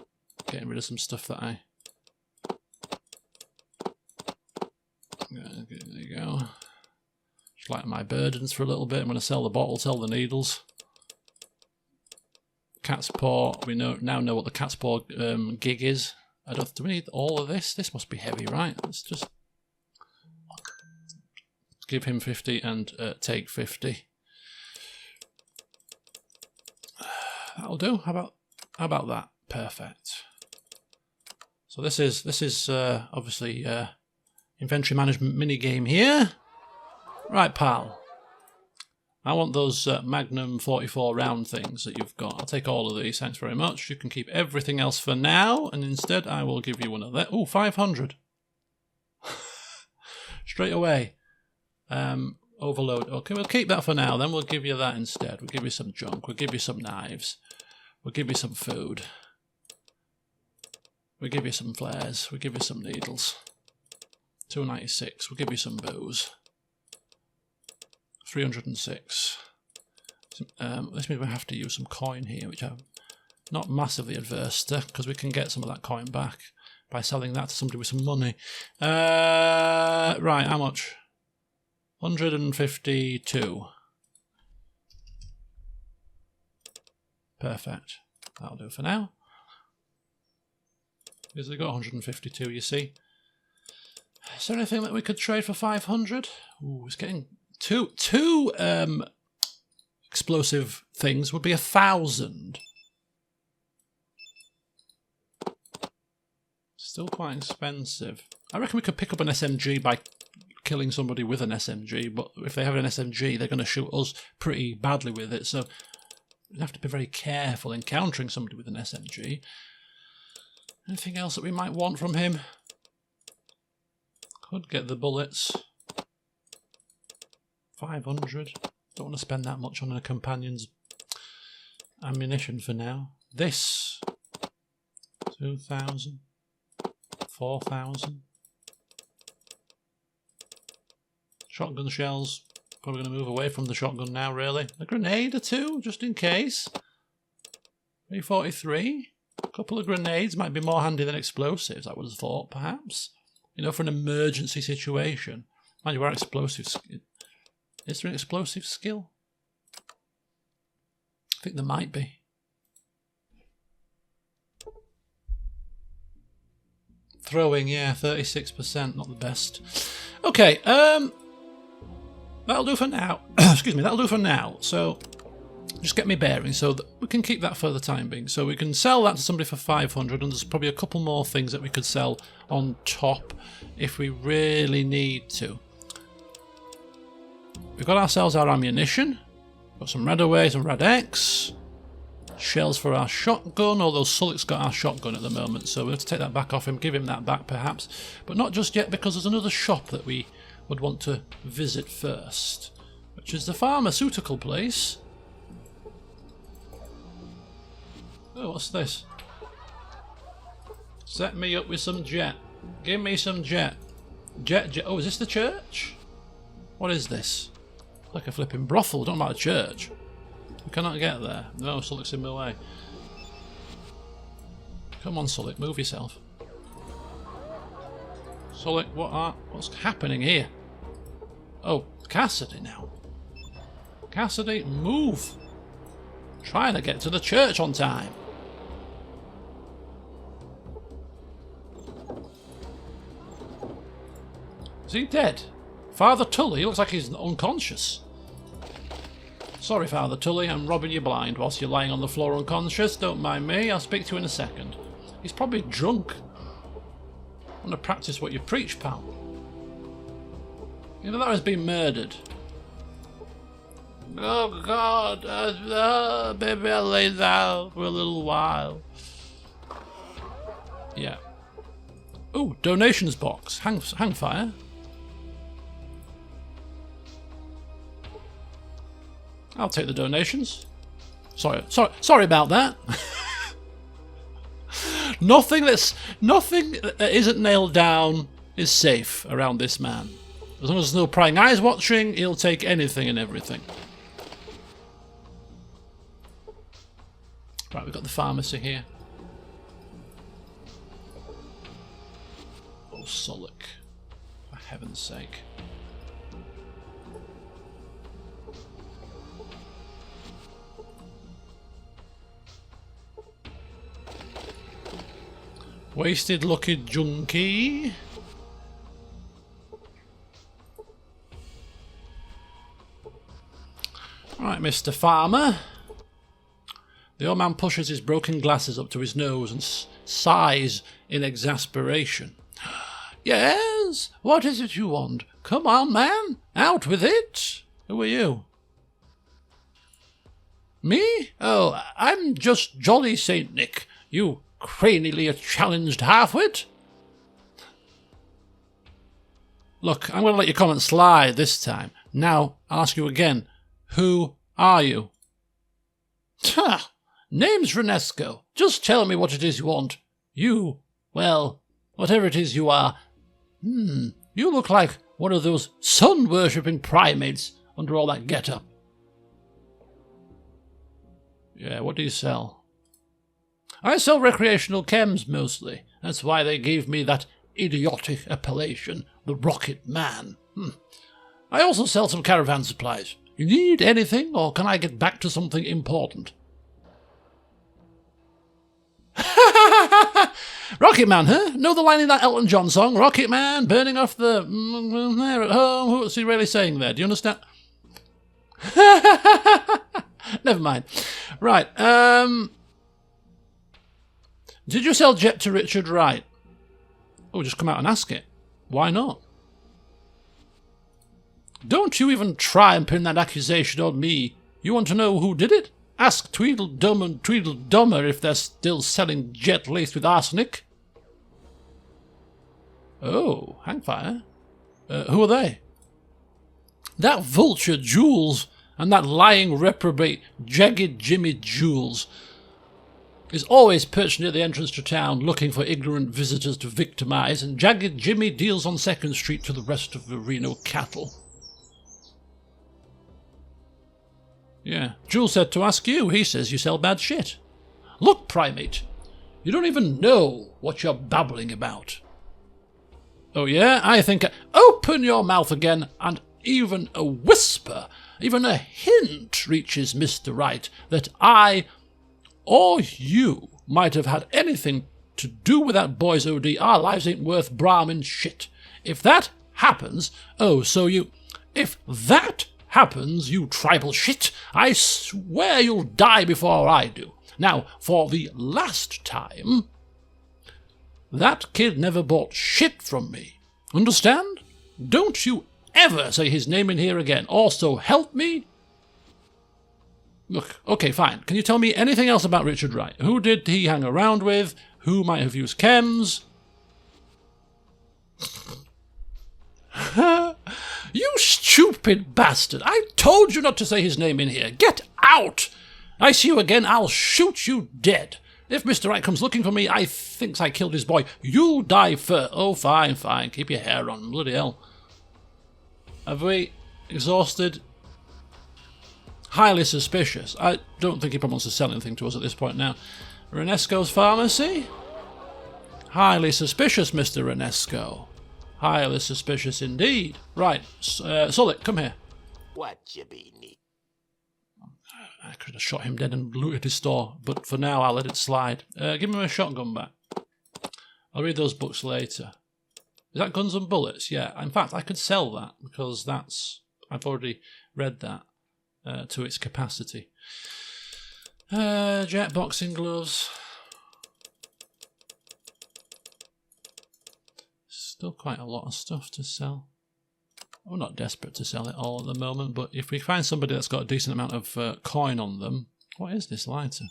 getting rid of some stuff that I... Okay, there you go. Just lighten my burdens for a little bit. I'm going to sell the bottle, sell the needles. Cat's paw. We now know what the cat's paw gig is. Do we need all of this? This must be heavy, right? Let's just give him 50 and take 50. That'll do. How about that? Perfect. So this is obviously inventory management mini game here. Right, pal. I want those Magnum 44 round things that you've got. I'll take all of these. Thanks very much. You can keep everything else for now, and instead I will give you one of that. Oh, 500. Straight away. Overload. Okay, we'll keep that for now. Then we'll give you that instead. We'll give you some junk. We'll give you some knives. We'll give you some food. We'll give you some flares. We'll give you some needles. 296. We'll give you some booze. 306. This means we have to use some coin here, which I'm not massively adverse to, because we can get some of that coin back by selling that to somebody with some money. Right, how much? 152. Perfect. That'll do for now. Because they've got 152, you see. Is there anything that we could trade for 500? Ooh, it's getting... Two explosive things would be 1,000. Still quite expensive. I reckon we could pick up an SMG by killing somebody with an SMG, but if they have an SMG, they're going to shoot us pretty badly with it, so we have to be very careful encountering somebody with an SMG. Anything else that we might want from him? Could get the bullets. 500. Don't want to spend that much on a companion's ammunition for now. This 2,000, 4,000. Shotgun shells. Probably going to move away from the shotgun now, really. A grenade or two, just in case. 343. A couple of grenades might be more handy than explosives, I would have thought, perhaps. You know, for an emergency situation. Mind you, our explosives... Is there an explosive skill? I think there might be. Throwing, yeah, 36%, not the best. Okay, that'll do for now. Excuse me, that'll do for now. So, Just get me bearing so that we can keep that for the time being. So we can sell that to somebody for 500, and there's probably a couple more things that we could sell on top if we really need to. We've got ourselves our ammunition. Got some red away, some red X. Shells for our shotgun, although Sullick's got our shotgun at the moment, so we'll have to take that back off him, give him that back perhaps. But not just yet, because there's another shop that we would want to visit first, which is the pharmaceutical place. Oh, what's this? Set me up with some jet. Give me some jet. Jet. Oh, is this the church? What is this? Like a flipping brothel, don't about a church. We cannot get there. No, Sullick's in my way. Come on, Sullick, move yourself. Sullick, what's happening here? Oh, Cassidy now. Cassidy, move. Trying to get to the church on time. Is he dead? Father Tully, he looks like he's unconscious. Sorry, Father Tully, I'm robbing you blind whilst you're lying on the floor unconscious. Don't mind me, I'll speak to you in a second. He's probably drunk. I want to practice what you preach, pal. You know that was being murdered. Oh God, maybe I'll lay down for a little while. Yeah. Oh, donations box. Hang fire. I'll take the donations. Sorry about that. Nothing that isn't nailed down is safe around this man. As long as there's no prying eyes watching, he'll take anything and everything. Right, we've got the pharmacy here. Oh, Sullick. For heaven's sake. Wasted lucky junkie. Right, Mr. Farmer. The old man pushes his broken glasses up to his nose and sighs in exasperation. Yes? What is it you want? Come on, man. Out with it. Who are you? Me? Oh, I'm just Jolly Saint Nick. You cranially challenged halfwit. Look, I'm going to let your comment slide this time. Now, I'll ask you again. Who are you? Ha! Name's Renesco. Just tell me what it is you want. You, well, whatever it is you are. You look like one of those sun-worshipping primates under all that get-up. Yeah, what do you sell? I sell recreational chems mostly. That's why they gave me that idiotic appellation, the Rocket Man. I also sell some caravan supplies. You need anything, or can I get back to something important? Rocket Man, huh? Know the line in that Elton John song? Rocket Man, burning off the... there at home. What's he really saying there? Do you understand? Never mind. Right, did you sell Jet to Richard Wright? Oh, just come out and ask it. Why not? Don't you even try and pin that accusation on me. You want to know who did it? Ask Tweedledum and Tweedledummer if they're still selling Jet laced with arsenic. Oh, hang fire. Who are they? That vulture Jules and that lying reprobate Jagged Jimmy Jules is always perched near the entrance to town looking for ignorant visitors to victimise, and Jagged Jimmy deals on 2nd Street to the rest of the Reno cattle. Yeah, Jules said to ask you. He says you sell bad shit. Look, primate, you don't even know what you're babbling about. Oh yeah, I think... Open your mouth again, and even a whisper, even a hint reaches Mr. Wright that I... or you might have had anything to do with that boy's OD. Our lives ain't worth Brahmin shit. If that happens... Oh, so you... If that happens, you tribal shit, I swear you'll die before I do. Now, for the last time, that kid never bought shit from me. Understand? Don't you ever say his name in here again. Also, help me. Look, okay, fine. Can you tell me anything else about Richard Wright? Who did he hang around with? Who might have used chems? You stupid bastard. I told you not to say his name in here. Get out! I see you again, I'll shoot you dead. If Mr. Wright comes looking for me, I thinks I killed his boy. You'll die first. Oh, fine, fine. Keep your hair on. Bloody hell. Have we exhausted? Highly suspicious. I don't think he probably wants to sell anything to us at this point now. Renesco's pharmacy? Highly suspicious, Mr. Renesco. Highly suspicious indeed. Right, Sulik, come here. What you be need? I could have shot him dead and looted his store, but for now I'll let it slide. Give me my shotgun back. I'll read those books later. Is that Guns and Bullets? Yeah, in fact I could sell that because I've already read that to its capacity. Jet boxing gloves. Still quite a lot of stuff to sell. We're not desperate to sell it all at the moment, but if we find somebody that's got a decent amount of coin on them... What is this lighter?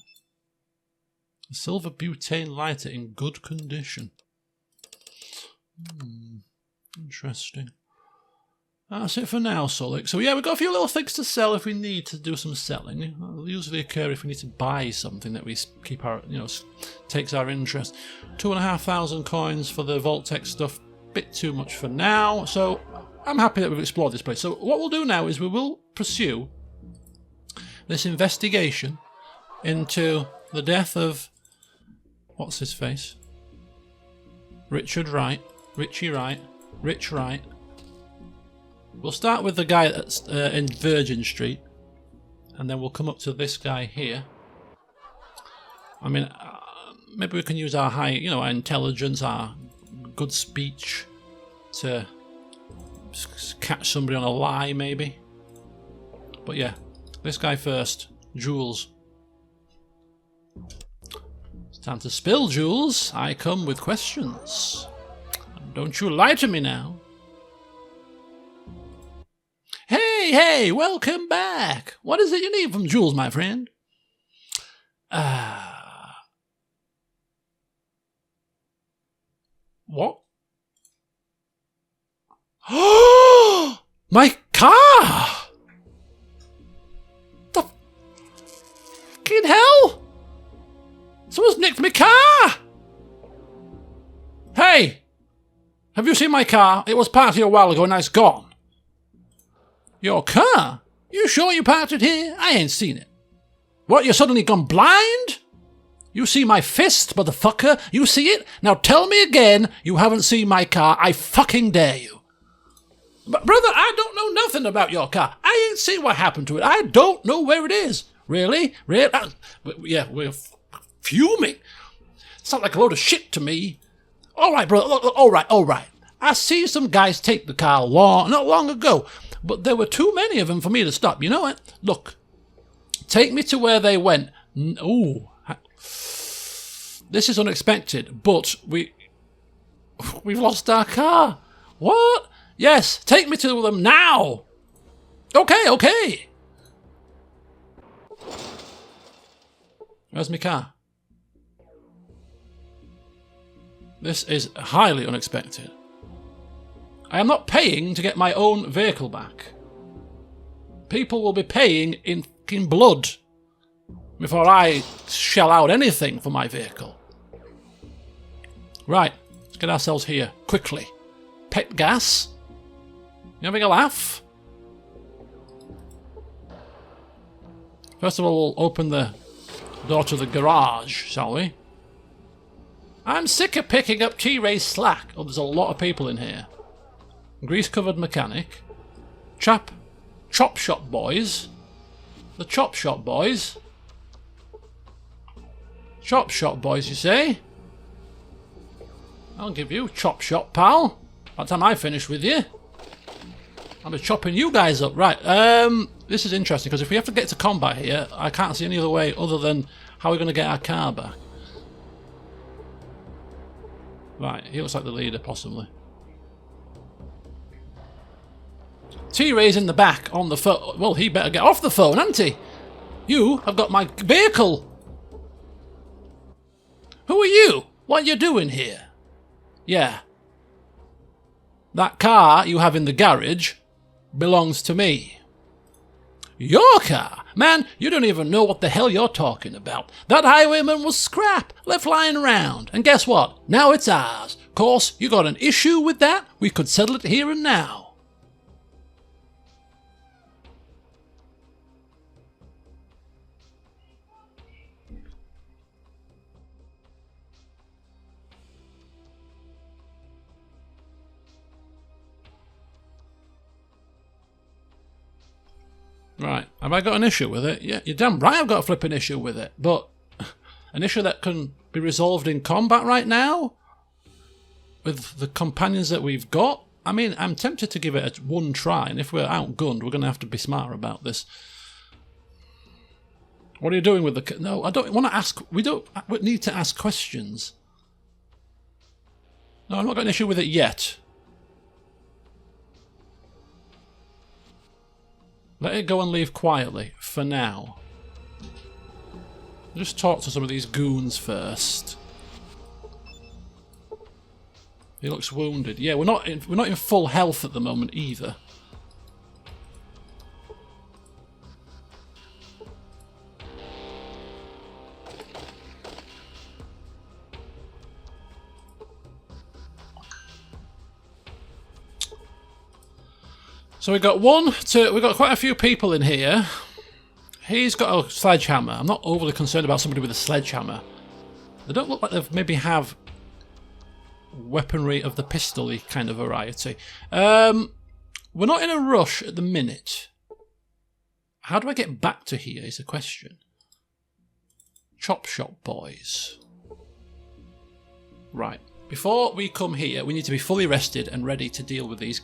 A silver butane lighter in good condition. Interesting. That's it for now, Sulik. So yeah, we've got a few little things to sell if we need to do some selling. It'll usually occur if we need to buy something that we keep our, takes our interest. 2,500 coins for the Vault-Tec stuff. Bit too much for now. So I'm happy that we've explored this place. So what we'll do now is we will pursue this investigation into the death of... What's his face? Richard Wright. Richie Wright. Rich Wright. We'll start with the guy that's in Virgin Street, and then we'll come up to this guy here. I mean, maybe we can use our high, our intelligence, our good speech to catch somebody on a lie, maybe. But yeah, this guy first. Jules. It's time to spill, Jules. I come with questions. Don't you lie to me now. Hey, welcome back. What is it you need from Jules, my friend? What? Oh, my car! The fucking hell! Someone's nicked my car! Hey! Have you seen my car? It was parked here a while ago and now it's gone. Your car? You sure you parked it here? I ain't seen it. What, you suddenly gone blind? You see my fist, motherfucker? You see it? Now tell me again you haven't seen my car. I fucking dare you. But brother, I don't know nothing about your car. I ain't seen what happened to it. I don't know where it is. Really? Really? Yeah, we're fuming. It's not like a load of shit to me. All right, brother. All right. I see some guys take the car not long ago. But there were too many of them for me to stop. You know what? Look, take me to where they went. Ooh, this is unexpected, but we've lost our car. What? Yes, take me to them now. Okay. Where's my car? This is highly unexpected. I am not paying to get my own vehicle back. People will be paying in fucking blood before I shell out anything for my vehicle. Right, let's get ourselves here, quickly. Pet gas? You having a laugh? First of all, we'll open the door to the garage, shall we? I'm sick of picking up T-Ray's slack. Oh, there's a lot of people in here. Grease-covered mechanic. Chop shop boys. The chop shop boys. Chop shop boys, you say? I'll give you chop shop, pal. By the time I finish with you. I'll be chopping you guys up. Right, this is interesting, because if we have to get to combat here, I can't see any other way other than how we're going to get our car back. Right, he looks like the leader, possibly. T-Ray's in the back on the phone. Well, he better get off the phone, hasn't he? You have got my vehicle. Who are you? What are you doing here? Yeah. That car you have in the garage belongs to me. Your car? Man, you don't even know what the hell you're talking about. That highwayman was scrap, left lying around. And guess what? Now it's ours. Of course, you got an issue with that? We could settle it here and now. Right, have I got an issue with it? Yeah, you're damn right I've got a flipping issue with it. But an issue that can be resolved in combat right now? With the companions that we've got? I mean, I'm tempted to give it one try, and if we're outgunned, we're going to have to be smarter about this. What are you doing with the... No, I don't want to ask... We need to ask questions. No, I've not got an issue with it yet. Let it go and leave quietly, for now. Just talk to some of these goons first. He looks wounded. Yeah, we're not in full health at the moment either. So we've got we've got quite a few people in here. He's got a sledgehammer. I'm not overly concerned about somebody with a sledgehammer. They don't look like they maybe have weaponry of the pistol-y kind of variety. We're not in a rush at the minute. How do I get back to here is the question. Chop shop boys. Right. Before we come here, we need to be fully rested and ready to deal with these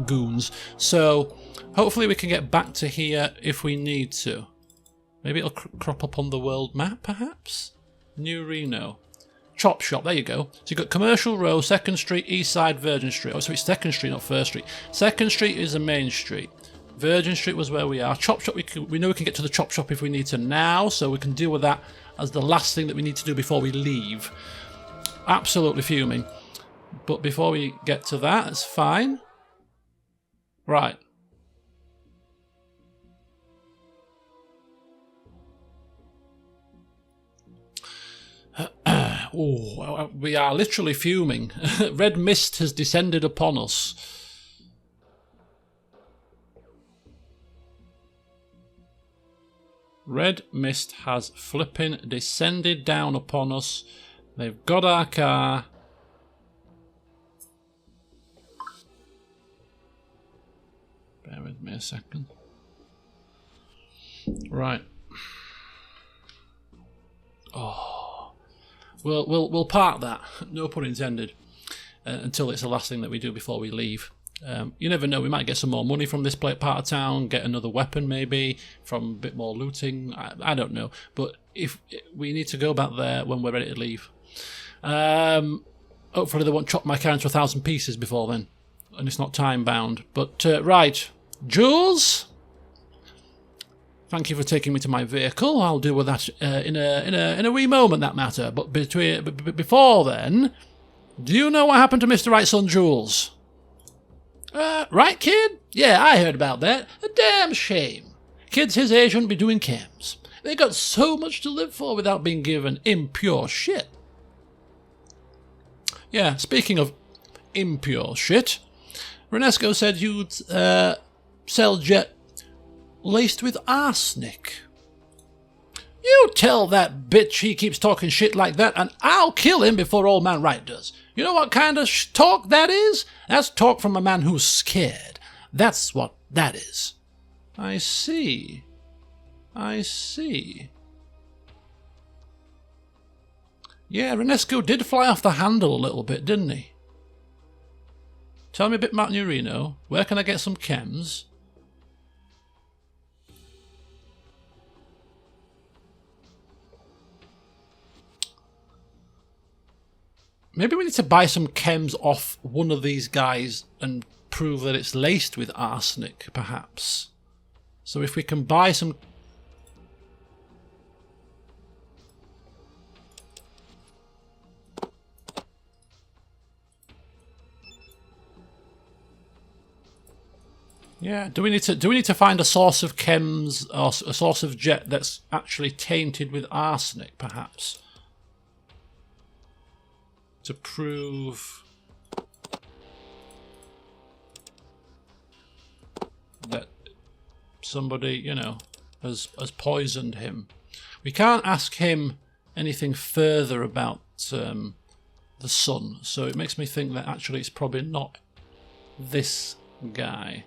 goons. So hopefully we can get back to here if we need to. Maybe it'll crop up on the world map, perhaps? New Reno. Chop shop, there you go. So you've got Commercial Row, 2nd Street, East Side, Virgin Street. Oh, so it's 2nd Street, not 1st Street. 2nd Street is the main street. Virgin Street was where we are. Chop shop, we know we can get to the chop shop if we need to now, so we can deal with that as the last thing that we need to do before we leave. Absolutely fuming. But before we get to that, it's fine. Right. Oh, we are literally fuming. Red mist has descended upon us. Red mist has flipping descended down upon us. They've got our car. Bear with me a second. Right. Oh, we'll park that. No pun intended. Until it's the last thing that we do before we leave. You never know. We might get some more money from this part of town. Get another weapon maybe from a bit more looting. I don't know. But if we need to go back there when we're ready to leave. Hopefully they won't chop my car into 1,000 pieces before then, and it's not time bound. But right. Jules, thank you for taking me to my vehicle. I'll deal with that in a wee moment, that matter. But before then, do you know what happened to Mr. Right Son Jules? Right, kid? Yeah, I heard about that. A damn shame. Kids his age shouldn't be doing chems. They got so much to live for without being given impure shit. Yeah, speaking of impure shit, Renesco said you'd sell jet laced with arsenic. You tell that bitch he keeps talking shit like that and I'll kill him before old man Wright does. You know what kind of talk that is? That's talk from a man who's scared. That's what that is. I see. I see. Yeah, Renesco did fly off the handle a little bit, didn't he? Tell me a bit about New Reno. Where can I get some chems? Maybe we need to buy some chems off one of these guys and prove that it's laced with arsenic, perhaps. So if we can buy some... Yeah, do we need to find a source of chems or a source of jet that's actually tainted with arsenic, perhaps? To prove that somebody, you know, has poisoned him. We can't ask him anything further about the sun, so it makes me think that actually it's probably not this guy.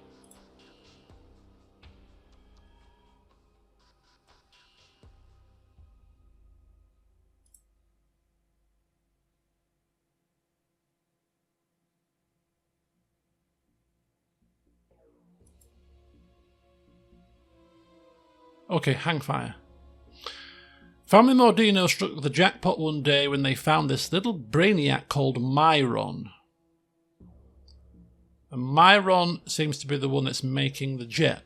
Okay, hang fire. Family Mordino struck the jackpot one day when they found this little brainiac called Myron. And Myron seems to be the one that's making the jet.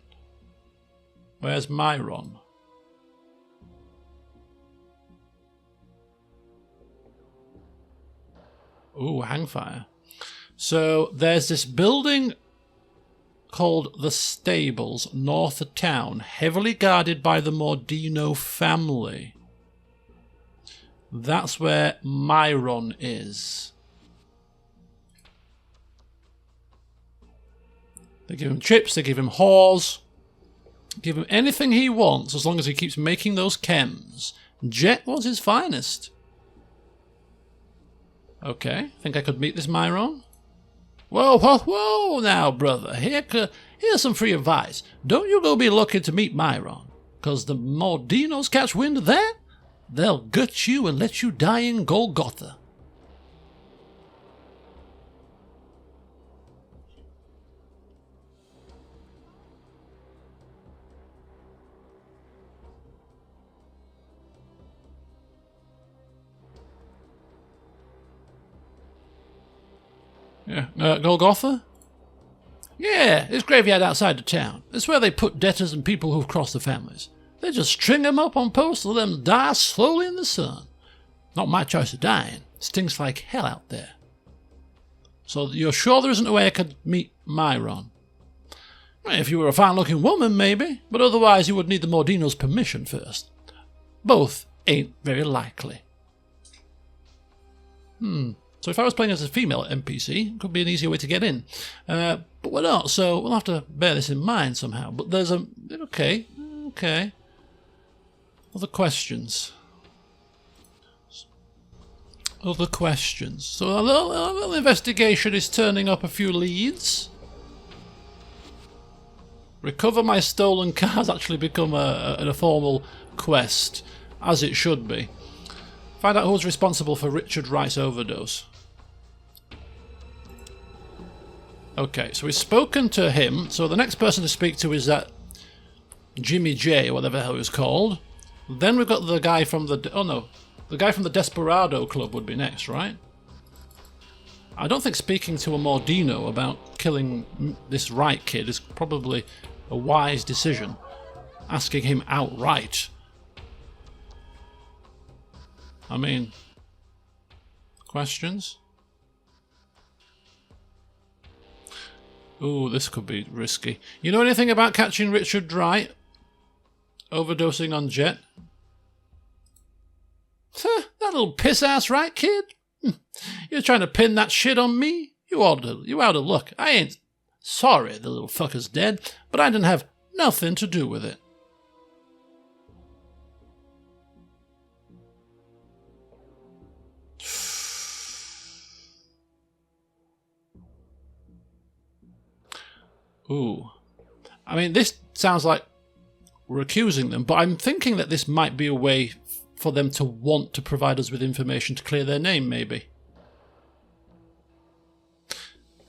Where's Myron? Ooh, hang fire. So there's this building called the Stables, north of town, heavily guarded by the Mordino family. That's where Myron is. They give him chips, they give him whores, give him anything he wants as long as he keeps making those chems. Jet was his finest. Okay, think I could meet this Myron? Whoa, whoa, whoa now, brother. Here's some free advice. Don't you go be looking to meet Myron, because the Mordinos catch wind of that, they'll gut you and let you die in Golgotha. Yeah, Golgotha? Yeah, it's graveyard outside of town. It's where they put debtors and people who've crossed the families. They just string them up on posts and let them die slowly in the sun. Not my choice of dying. It stinks like hell out there. So you're sure there isn't a way I could meet Myron? Well, if you were a fine-looking woman, maybe, but otherwise you would need the Mordino's permission first. Both ain't very likely. So if I was playing as a female NPC, it could be an easier way to get in. But we're not, so we'll have to bear this in mind somehow. But there's a... Okay. Other questions? So a little investigation is turning up a few leads. Recover my stolen car has actually become a formal quest, as it should be. Find out who's responsible for Richard Wright's overdose. Okay, so we've spoken to him. So the next person to speak to is that Jimmy J, or whatever the hell he was called. Then we've got the guy from the... Oh no, the guy from the Desperado Club would be next, right? I don't think speaking to a Mordino about killing this Wright kid is probably a wise decision. Asking him outright. I mean... Questions? Ooh, this could be risky. You know anything about catching Richard Wright? Overdosing on jet? That little piss-ass Wright kid? You're trying to pin that shit on me? You out of luck. I ain't sorry the little fucker's dead, but I didn't have nothing to do with it. Ooh. I mean, this sounds like we're accusing them, but I'm thinking that this might be a way for them to want to provide us with information to clear their name, maybe.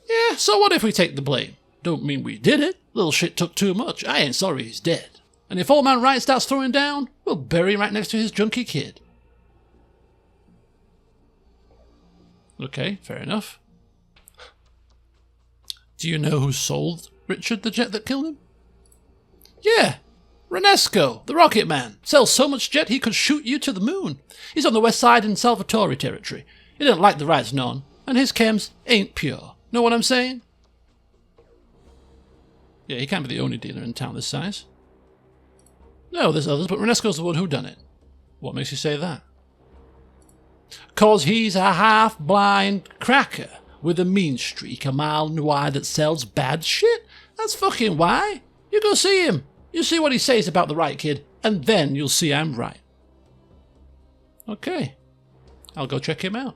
Yeah, Yeah, so what if we take the blame? Don't mean we did it. Little shit took too much. I ain't sorry he's dead. And if old man Wright starts throwing down, we'll bury him right next to his junkie kid. Okay, fair enough. Do you know who sold Richard the jet that killed him? Yeah, Renesco, the rocket man. Sells so much jet he could shoot you to the moon. He's on the west side in Salvatore territory. He didn't like the Wrights none, and his chems ain't pure. Know what I'm saying? Yeah, he can't be the only dealer in town this size. No, there's others, but Renesco's the one who done it. What makes you say that? 'Cause he's a half-blind cracker with a mean streak a mile wide that sells bad shit. That's fucking why. You go see him. You see what he says about the right kid, and then you'll see I'm right. Okay. I'll go check him out.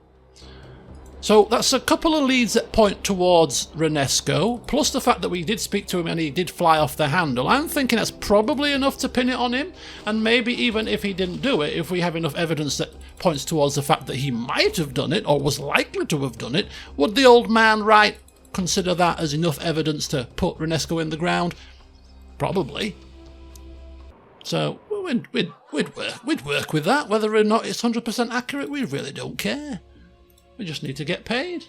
So that's a couple of leads that point towards Renesco, plus the fact that we did speak to him and he did fly off the handle. I'm thinking that's probably enough to pin it on him, and maybe even if he didn't do it, if we have enough evidence that points towards the fact that he might have done it, or was likely to have done it, would the old man Wright consider that as enough evidence to put Renesco in the ground? Probably. So we'd work with that. Whether or not it's 100% accurate, we really don't care. We just need to get paid.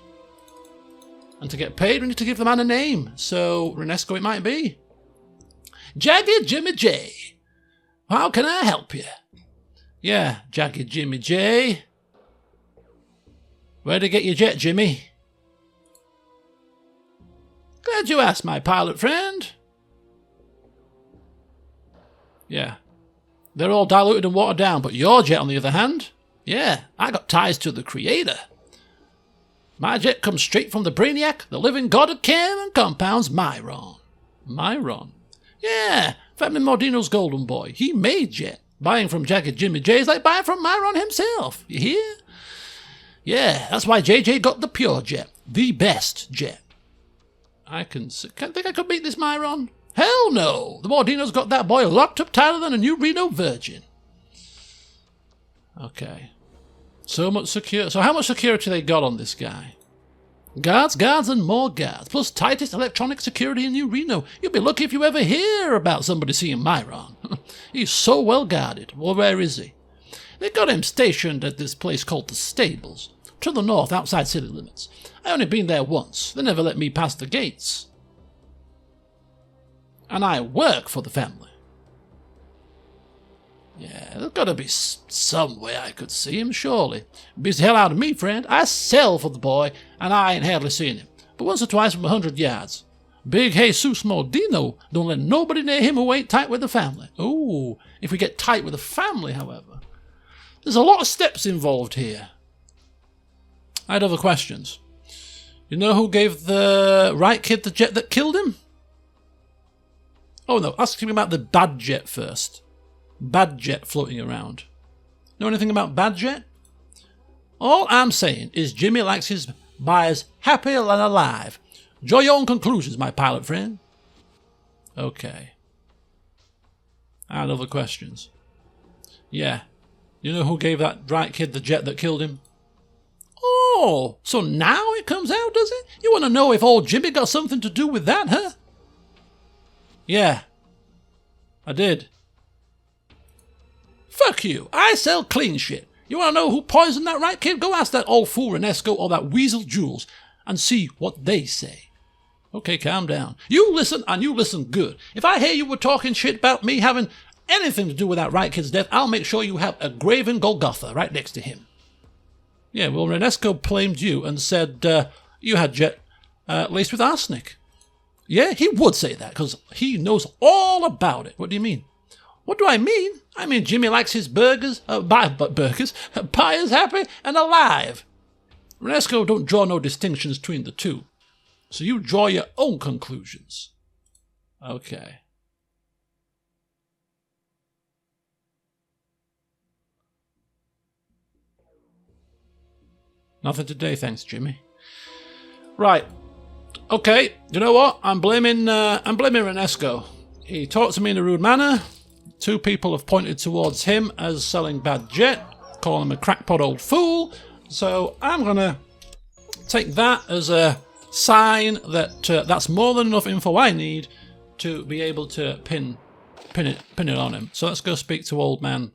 And to get paid, we need to give the man a name. So, Renesco it might be. Jagged Jimmy J. How can I help you? Yeah, Jagged Jimmy J. Where'd you get your jet, Jimmy? Glad you asked, my pilot friend. Yeah. They're all diluted and watered down, but your jet, on the other hand, yeah, I got ties to the creator. My jet comes straight from the brainiac, the living god of chem and compounds, Myron. Myron? Yeah, Family Mordino's golden boy. He made jet. Buying from Jagged Jimmy J is like buying from Myron himself. You hear? Yeah, that's why JJ got the pure jet. The best jet. Can't think I could beat this Myron? Hell no! The Mordino's got that boy locked up tighter than a new Reno virgin. Okay. So how much security they got on this guy? Guards, and more guards, plus tightest electronic security in New Reno. You'll be lucky if you ever hear about somebody seeing Myron. He's so well guarded. Well, where is he? They got him stationed at this place called the Stables, to the north, outside city limits. I only been there once. They never let me past the gates. And I work for the family. Yeah, there's got to be some way I could see him, surely. Beats the hell out of me, friend. I sell for the boy, and I ain't hardly seen him. But once or twice from 100 yards. Big Jesus Mordino don't let nobody near him who ain't tight with the family. Ooh, if we get tight with the family, however. There's a lot of steps involved here. I had other questions. You know who gave the right kid the jet that killed him? Oh no, ask him about the bad jet first. Bad jet floating around. Know anything about bad jet? All I'm saying is Jimmy likes his buyers happy and alive. Draw your own conclusions, my pilot friend. Okay. I had other questions. Yeah. You know who gave that right kid the jet that killed him? Oh, so now it comes out, does it? You want to know if old Jimmy got something to do with that, huh? Yeah. I did. Fuck you. I sell clean shit. You want to know who poisoned that right kid? Go ask that old fool Renesco or that weasel Jules and see what they say. Okay, calm down. You listen, and you listen good. If I hear you were talking shit about me having anything to do with that right kid's death, I'll make sure you have a graven Golgotha right next to him. Yeah, well, Renesco blamed you and said you had jet laced with arsenic. Yeah, he would say that because he knows all about it. What do you mean? What do I mean? I mean Jimmy likes his buyers happy and alive. Renesco don't draw no distinctions between the two. So you draw your own conclusions. Okay. Nothing today, thanks, Jimmy. Right. Okay, you know what? I'm blaming Renesco. He talked to me in a rude manner. Two people have pointed towards him as selling bad jet, calling him a crackpot old fool. So I'm gonna take that as a sign that that's more than enough info I need to be able to pin it on him. So let's go speak to old man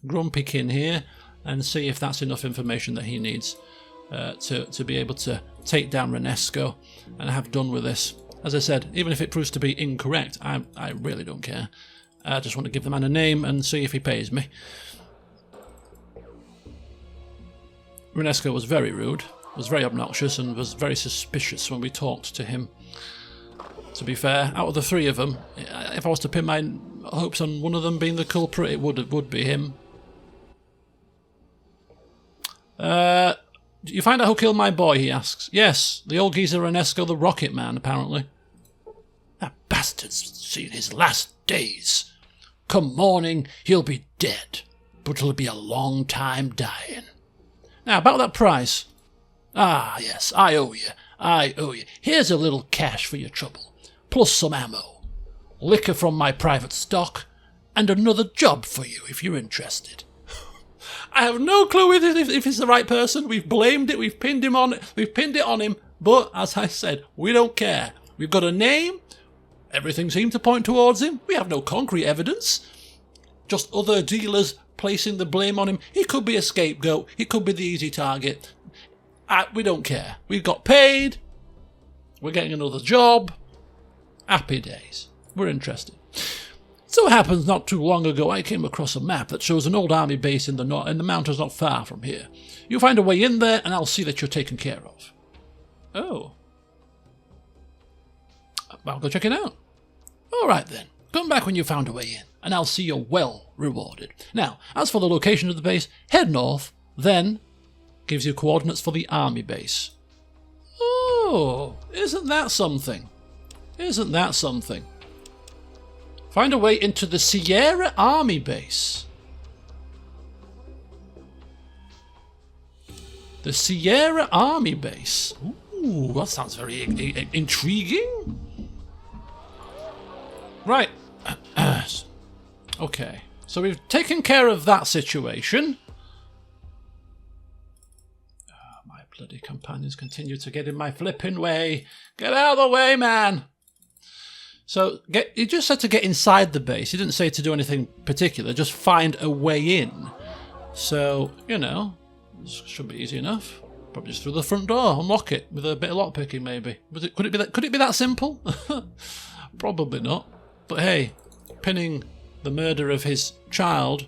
Grumpykin here and see if that's enough information that he needs to be able to take down Renesco and have done with this. As I said, even if it proves to be incorrect, I really don't care. I just want to give the man a name and see if he pays me. Renesco was very rude, was very obnoxious, and was very suspicious when we talked to him. To be fair, out of the three of them, if I was to pin my hopes on one of them being the culprit, it would be him. You find out who killed my boy, he asks. Yes, the old geezer Renesco the Rocket Man, apparently. That bastard's seen his last days. Come morning, he'll be dead, but it'll be a long time dying. Now, about that price. Ah, yes, I owe you. Here's a little cash for your trouble, plus some ammo, liquor from my private stock, and another job for you if you're interested. I have no clue if it's the right person. We've blamed it, we've pinned it on him, but as I said, we don't care. We've got a name, everything seemed to point towards him. We have no concrete evidence, just other dealers placing the blame on him. He could be a scapegoat, he could be the easy target. We don't care. We've got paid, we're getting another job. Happy days. We're interested. So it happens not too long ago I came across a map that shows an old army base in the mountains not far from here. You find a way in there and I'll see that you're taken care of. Oh. I'll go check it out. Alright then, come back when you found a way in and I'll see you're well rewarded. Now, as for the location of the base, head north, then gives you coordinates for the army base. Oh, isn't that something? Isn't that something? Find a way into the Sierra Army Base. The Sierra Army Base. Ooh, that sounds very intriguing. Right. Okay. So we've taken care of that situation. My bloody companions continue to get in my flipping way. Get out of the way, man. So he just said to get inside the base. He didn't say to do anything particular. Just find a way in. So, you know, this should be easy enough. Probably just through the front door, unlock it with a bit of lockpicking, maybe. Could it be that simple? Probably not. But hey, pinning the murder of his child,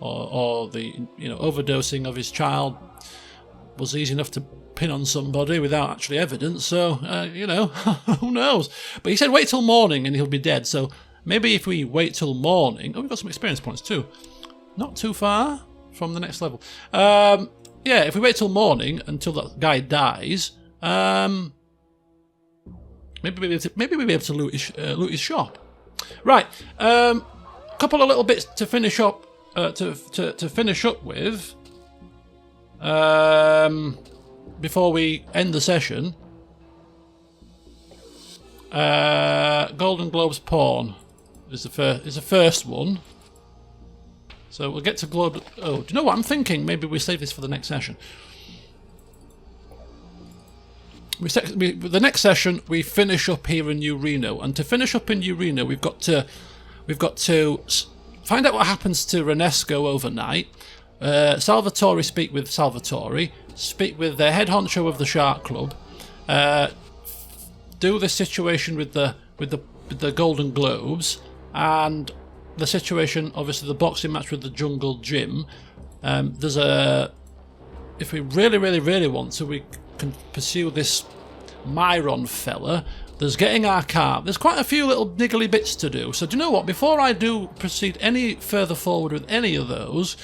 or the overdosing of his child, was easy enough to pin on somebody without actually evidence, so, who knows? But he said wait till morning and he'll be dead, so maybe if we wait till morning... Oh, we've got some experience points too. Not too far from the next level. Yeah, if we wait till morning until that guy dies, maybe we'll be able to loot his shop. Right, couple of little bits to finish up, to finish up with. Before we end the session, Golden Globes porn is the first one. So we'll get to Globe. Oh, do you know what I'm thinking? Maybe we save this for the next session. The next session we finish up here in New Reno, and to finish up in New Reno, we've got to find out what happens to Renesco overnight. Salvatore speak with Salvatore. Speak with the head honcho of the Shark Club. Do the situation with the Golden Globes, and the situation, obviously, the boxing match with the Jungle Gym. If we really want to, we can pursue this Myron fella. There's getting our car. There's quite a few little niggly bits to do. So do you know what? Before I do proceed any further forward with any of those,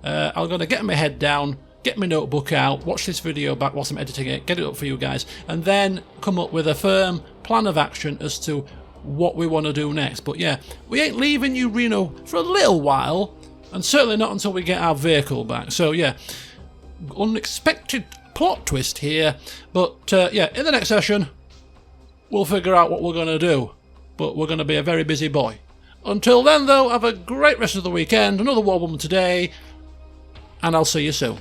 I'm going to get my head down, get my notebook out, watch this video back whilst I'm editing it, get it up for you guys, and then come up with a firm plan of action as to what we want to do next. But yeah, we ain't leaving New Reno for a little while, and certainly not until we get our vehicle back. So yeah, unexpected plot twist here, but yeah, in the next session we'll figure out what we're going to do, but we're going to be a very busy boy. Until then though, have a great rest of the weekend, another War Woman today, and I'll see you soon.